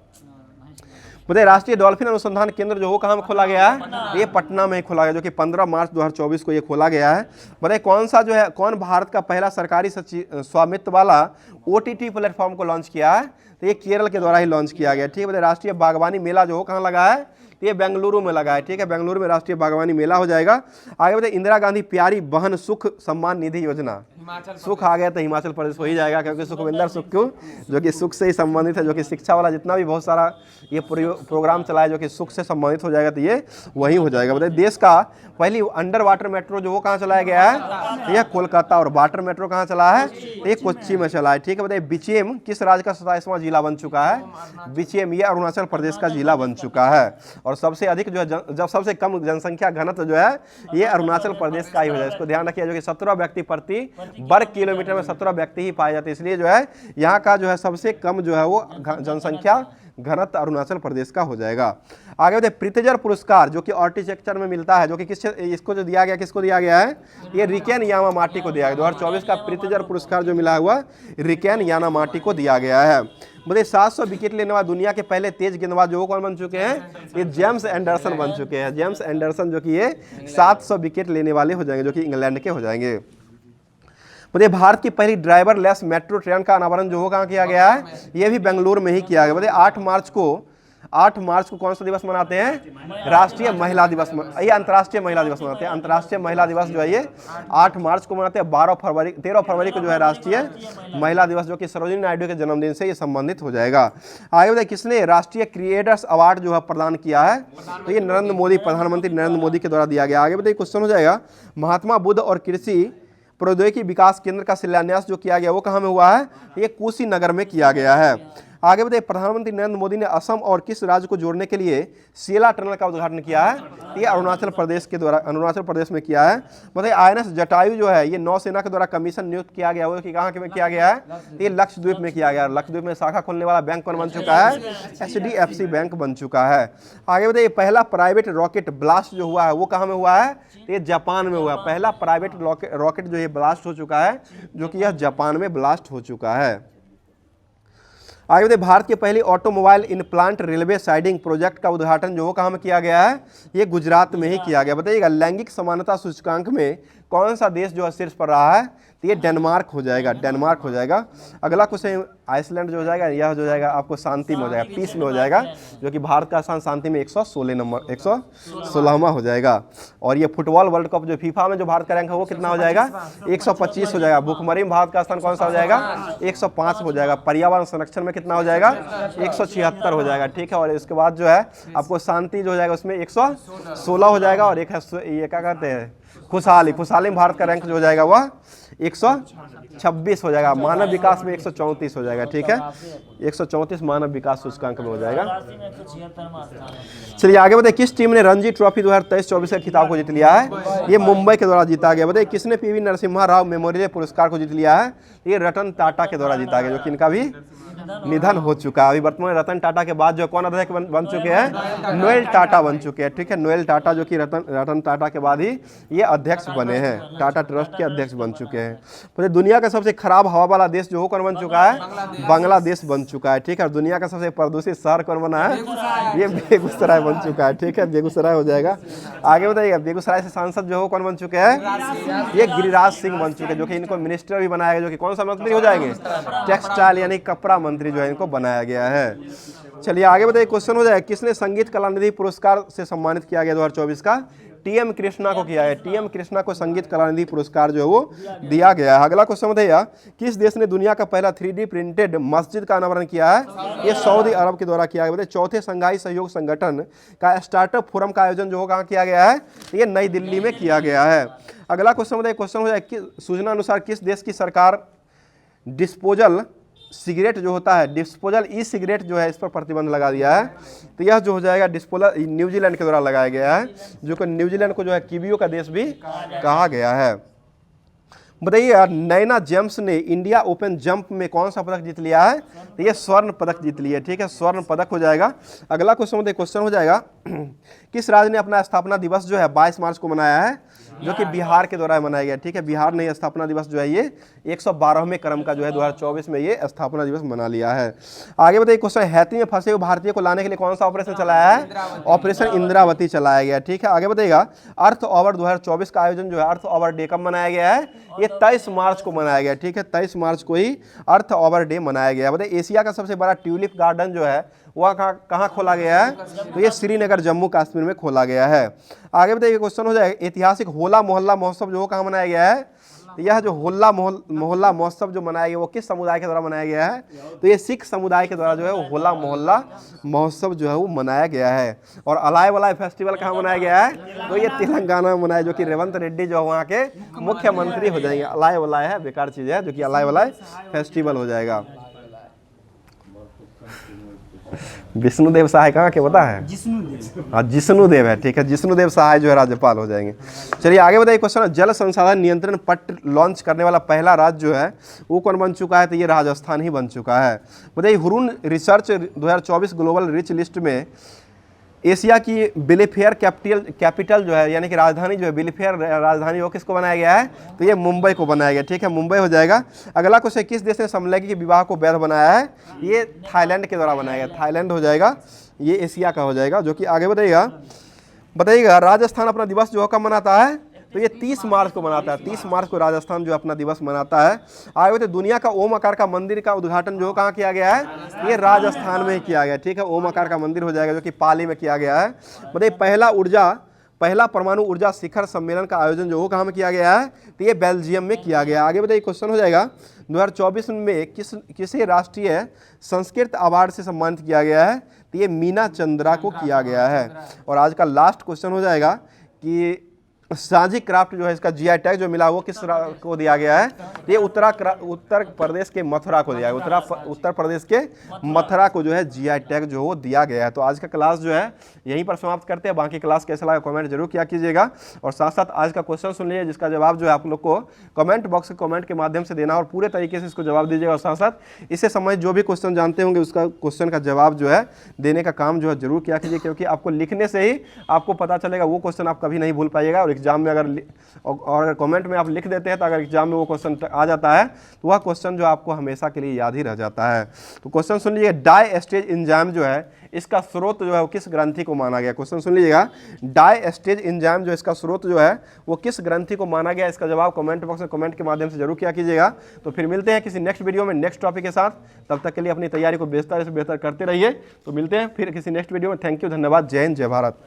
बताइए राष्ट्रीय डॉल्फिन अनुसंधान केंद्र जो वो कहाँ में खोला गया है? ये पटना में खोला गया, जो कि 15 मार्च 2024 को ये खोला गया है। बताइए कौन सा जो है, कौन भारत का पहला सरकारी स्वामित्व वाला OTT प्लेटफॉर्म को लॉन्च किया है? तो ये केरल के द्वारा ही लॉन्च किया गया, ठीक है। बताइए राष्ट्रीय बागवानी मेला जो हो कहाँ लगा है? ये बेंगलुरु में लगा है, ठीक है, बेंगलुरु में राष्ट्रीय बागवानी मेला हो जाएगा। आगे बताइए इंदिरा गांधी प्यारी बहन सुख सम्मान निधि योजना, सुख आ गया तो हिमाचल प्रदेश हो ही जाएगा, क्योंकि सुखविंदर सुख क्यों, जो कि सुख से ही संबंधित है, जो कि शिक्षा वाला जितना भी बहुत सारा ये प्रोग्राम चलाया जो कि सुख से संबंधित हो जाएगा, तो ये वही हो जाएगा। बताइए देश का पहली अंडर वाटर मेट्रो जो वो कहाँ चलाया गया है? यह कोलकाता। और वाटर मेट्रो कहाँ चला है? ये कोच्चि में चला है, ठीक है। बताइए बिचेम किस राज्य का 27वां जिला बन चुका है? बिचेम ये अरुणाचल प्रदेश का जिला बन चुका है। और सबसे अधिक जो है जब सबसे कम जनसंख्या घनत्व जो है ये अरुणाचल प्रदेश का ही हो जाए, इसको ध्यान रखिए, जो कि 17 व्यक्ति प्रति वर्ग किलोमीटर में 17 व्यक्ति ही पाए जाते हैं, इसलिए जो है यहाँ का जो है सबसे कम जो है वो जनसंख्या घनत्व अरुणाचल प्रदेश का हो जाएगा। आगे बताइए प्रित्जर पुरस्कार जो कि आर्किटेक्चर में मिलता है, जो कि किस इसको जो दिया गया, किसको दिया गया है? ये रिकेन यामामाटी को दिया गया। 2024 का प्रित्जर पुरस्कार जो मिला हुआ रिकेन यामामाटी को दिया गया है। मतलब 700 विकेट लेने वाले दुनिया के पहले तेज गेंदबाज जो कौन बन चुके हैं? ये जेम्स एंडरसन बन चुके हैं, जेम्स एंडरसन, जो कि ये 700 विकेट लेने वाले हो जाएंगे, जो कि इंग्लैंड के हो जाएंगे। बताइए भारत की पहली ड्राइवर लेस मेट्रो ट्रेन का अनावरण जो हो कहाँ किया गया है? ये भी बेंगलुरु में ही किया गया। बताइए 8 मार्च को कौन सा दिवस मनाते हैं? राष्ट्रीय महिला दिवस, ये अंतर्राष्ट्रीय महिला दिवस मनाते हैं। अंतर्राष्ट्रीय महिला दिवस जो है ये 8 मार्च को मनाते हैं। 13 फरवरी को जो है राष्ट्रीय महिला दिवस, जो कि सरोजिनी नायडू के जन्मदिन से ये संबंधित हो जाएगा। आगे बताइए किसने राष्ट्रीय क्रिएटर्स अवार्ड जो है प्रदान किया है? तो ये नरेंद्र मोदी, प्रधानमंत्री नरेंद्र मोदी के द्वारा दिया गया। आगे बताइए क्वेश्चन हो जाएगा, महात्मा बुद्ध और कृषि प्रौद्योगिकी विकास केंद्र का शिलान्यास जो किया गया वो कहाँ में हुआ है? ये कुशीनगर में किया गया है। आगे बताइए प्रधानमंत्री नरेंद्र मोदी ने असम और किस राज्य को जोड़ने के लिए सेला टनल का उद्घाटन किया है? ये अरुणाचल प्रदेश के द्वारा, अरुणाचल प्रदेश में किया है। बताइए INS जटायु जो है ये नौसेना के द्वारा कमीशन नियुक्त किया गया, वो कि कहाँ में किया गया है? ये लक्षद्वीप में किया गया। लक्षद्वीप में शाखा खोलने वाला बैंक कौन बन चुका है? HDFC बैंक बन चुका है। आगे बताइए पहला प्राइवेट रॉकेट ब्लास्ट जो हुआ है वो कहाँ में हुआ है? ये जापान में हुआ। पहला प्राइवेट रॉकेट जो ये ब्लास्ट हो चुका है, जो कि यह जापान में ब्लास्ट हो चुका है। आगे बताइए भारत के पहले automobile in plant railway siding project का उद्घाटन जो कहाँ में किया गया है? ये गुजरात में ही किया गया। बताइएगा लैंगिक समानता सूचकांक में कौन सा देश जो है शीर्ष पर रहा है? तो ये डेनमार्क हो जाएगा, डेनमार्क हो जाएगा। अगला क्वेश्चन आइसलैंड जो हो जाएगा, यह जो जाएगा आपको शांति में हो जाएगा, पीस में हो जाएगा, जो कि भारत का स्थान शांति में 116 नंबर, 116वां हो जाएगा। और ये फुटबॉल वर्ल्ड कप जो फीफा में जो भारत का रैंक है वो कितना हो जाएगा? 125 हो जाएगा। भूखमरी में भारत का स्थान कौन सा हो जाएगा? 105 हो जाएगा। पर्यावरण संरक्षण में कितना हो जाएगा? 176 हो जाएगा, ठीक है। और इसके बाद जो है आपको शांति जो हो जाएगा उसमें 116 हो जाएगा। और एक है ये क्या कहते हैं, खुशहाली, खुशहाली में भारत का रैंक जो हो जाएगा वह 126 हो जाएगा। मानव विकास में 134 हो जाएगा, ठीक है, 134 मानव विकास सूचकांक में हो जाएगा। चलिए आगे बताइए किस टीम ने रणजी ट्रॉफी 2023-24 का खिताब को जीत लिया है? ये मुंबई के द्वारा जीता गया। बताइए किसने PV नरसिम्हा राव मेमोरियल पुरस्कार को जीत लिया है? ये रतन टाटा के द्वारा जीता गया, जो कि इनका भी निधन हो चुका है। अभी वर्तमान में रतन टाटा के बाद जो कौन अध्यक्ष बन चुके हैं? नोएल टाटा बन चुके हैं, ठीक है। नोएल टाटा जो कि रतन टाटा के बाद ही ये अध्यक्ष बने हैं, टाटा ट्रस्ट के अध्यक्ष बन चुके हैं। तो दुनिया का सबसे खराब हवा वाला देश जो कौन बन चुका है? बांग्लादेश बन चुका है, ठीक है। और दुनिया का सबसे प्रदूषित शहर कौन बना है? ये बेगूसराय बन चुका है, ठीक है, बेगूसराय हो जाएगा। आगे बताइएगा बेगूसराय से सांसद जो कौन बन चुके हैं? ये गिरिराज सिंह बन चुके हैं, जो कि इनको मिनिस्टर भी बनाया गया, जो कि कौन सा मंत्री हो जाएंगे? टेक्सटाइल यानी कपड़ा मंत्री जो है इनको बनाया गया है। चलिए आगे बताइए क्वेश्चन हो जाए किसने संगीत कला निधि पुरस्कार से सम्मानित किया गया 2024 का? टी.एम. कृष्णा को किया है। टी.एम. कृष्णा को संगीत कलानिधि पुरस्कार जो है वो दिया गया है। अगला क्वेश्चन बताइए, किस देश ने दुनिया का पहला 3D प्रिंटेड मस्जिद का अनावरण किया है? ये सऊदी अरब के द्वारा किया गया। बताइए चौथे संघाई सहयोग संगठन का स्टार्टअप फोरम का आयोजन जो कहाँ किया गया है? ये नई दिल्ली में किया गया है। अगला क्वेश्चन बताइए, क्वेश्चन हो जाए सूचना अनुसार किस देश की सरकार डिस्पोजल सिगरेट जो होता है, डिस्पोजल ई सिगरेट जो है, इस पर प्रतिबंध लगा दिया है? तो यह जो हो जाएगा डिस्पोजल न्यूजीलैंड के द्वारा लगाया गया है, जो कि न्यूजीलैंड को जो है कीवियों का देश भी कहा गया है। बताइए यार, नैना जेम्स ने इंडिया ओपन जंप में कौन सा पदक जीत लिया है? तो ये स्वर्ण पदक जीत लिया है। ठीक है, स्वर्ण पदक हो जाएगा। अगला क्वेश्चन हो जाएगा, किस राज्य ने अपना स्थापना दिवस जो है 22 मार्च को मनाया है? जो कि बिहार के द्वारा मनाया गया। ठीक है, बिहार ने स्थापना दिवस जो है ये 112वें क्रम का जो है 2024 में ये स्थापना दिवस मना लिया है। आगे बताइए क्वेश्चन, हैती में फंसे हुए भारतीय को लाने के लिए कौन सा ऑपरेशन चलाया है? ऑपरेशन इंद्रावती चलाया गया। ठीक है, आगे बताइएगा, अर्थ ओवर 2024 का आयोजन जो है, अर्थ ओवर डे कब मनाया गया है? ये 23 मार्च को मनाया गया। ठीक है, 23 मार्च को ही अर्थ ओवर डे मनाया गया। बताइए एशिया का सबसे बड़ा ट्यूलिप गार्डन जो है वह कहाँ खोला गया है? तो ये श्रीनगर जम्मू कश्मीर में खोला गया है। आगे बताइए क्वेश्चन हो जाएगा, ऐतिहासिक होला मोहल्ला महोत्सव जो कहाँ मनाया गया है? तो यह जो होला मोहल्ला महोत्सव जो मनाया गया वो किस समुदाय के द्वारा मनाया गया है? तो ये सिख समुदाय के द्वारा जो है वो होला मोहल्ला महोत्सव जो है वो मनाया गया है। और अलाय वलाय फेस्टिवल कहाँ मनाया गया है? तो ये तेलंगाना में मनाया, जो कि रेवंत रेड्डी जो वहाँ के मुख्यमंत्री हो जाएंगे। अलाय वलाय है, बेकार चीज़ है, जो कि अलाय वलाय फेस्टिवल हो जाएगा। विष्णुदेव सहाय कहाँ के पता है? हाँ, जिष्णुदेव है। ठीक है, जिष्णुदेव सहाय जो है राज्यपाल हो जाएंगे। चलिए आगे बताइए क्वेश्चन, जल संसाधन नियंत्रण पट्ट लॉन्च करने वाला पहला राज्य जो है वो कौन बन चुका है? तो ये राजस्थान ही बन चुका है। बताइए Hurun research 2024 global rich list में एशिया की वेलफेयर कैपिटल जो है, यानी कि राजधानी जो है, वेलफेयर राजधानी वो किसको बनाया गया है? तो ये मुंबई को बनाया गया। ठीक है, मुंबई हो जाएगा। अगला क्वेश्चन, किस देश ने समलैंगिक विवाह को वैध बनाया है? ये थाईलैंड के द्वारा बनाया गया। थाईलैंड हो जाएगा, ये एशिया का हो जाएगा। जो कि आगे बताइएगा राजस्थान अपना दिवस जो कब मनाता है? तो ये 30 मार्च को मनाता है। 30 मार्च को राजस्थान जो अपना दिवस मनाता है। आगे बताइए, दुनिया का ओम आकार का मंदिर का उद्घाटन जो कहाँ किया गया है? ये राजस्थान में ही किया गया। ठीक है, ओम आकार का मंदिर हो जाएगा, जो कि पाली में किया गया है। बताइए पहला परमाणु ऊर्जा शिखर सम्मेलन का आयोजन जो कहाँ में किया गया है? तो ये बेल्जियम में किया गया। आगे बताइए क्वेश्चन हो जाएगा, 2024 में किसे राष्ट्रीय संस्कृत अवार्ड से सम्मानित किया गया है? तो ये मीना चंद्रा को किया गया है। और आज का लास्ट क्वेश्चन हो जाएगा कि साझी क्राफ्ट जो है इसका जीआई टैग जो मिला वो किस को दिया गया है? ये उत्तर प्रदेश के मथुरा को दिया गया। उत्तर प्रदेश के मथुरा को जो है जीआई टैग जो वो दिया गया है। तो आज का क्लास जो है यहीं पर समाप्त करते हैं। बाकी क्लास कैसा लगा कमेंट जरूर किया कीजिएगा। और साथ साथ आज का क्वेश्चन सुन लीजिए, जिसका जवाब जो है आप लोग को कमेंट बॉक्स के कमेंट के माध्यम से देना और पूरे तरीके से इसको जवाब दीजिएगा। और साथ साथ इससे संबंधित जो भी क्वेश्चन जानते होंगे उसका क्वेश्चन का जवाब जो है देने का काम जो है जरूर किया कीजिए, क्योंकि आपको लिखने से ही आपको पता चलेगा वो क्वेश्चन आप कभी नहीं भूल पाइएगा। और एग्जाम में अगर कमेंट में आप लिख देते हैं तो अगर एग्जाम में वो क्वेश्चन आ जाता है तो वह क्वेश्चन जो आपको हमेशा के लिए याद ही रह जाता है। तो क्वेश्चन सुन लीजिए, डाई स्टेज एंजाइम जो है इसका स्रोत जो है वो किस ग्रंथि को माना गया? क्वेश्चन सुन लीजिएगा, डाई स्टेज एंजाइम जो इसका स्रोत जो है वो किस ग्रंथि को माना गया? इसका जवाब कमेंट बॉक्स में कमेंट के माध्यम से जरूर किया कीजिएगा। तो फिर मिलते हैं किसी नेक्स्ट वीडियो में नेक्स्ट टॉपिक के साथ। तब तक के लिए अपनी तैयारी को बेहतर से बेहतर करते रहिए। तो मिलते हैं फिर किसी नेक्स्ट वीडियो में। थैंक यू, धन्यवाद, जय हिंद, जय भारत।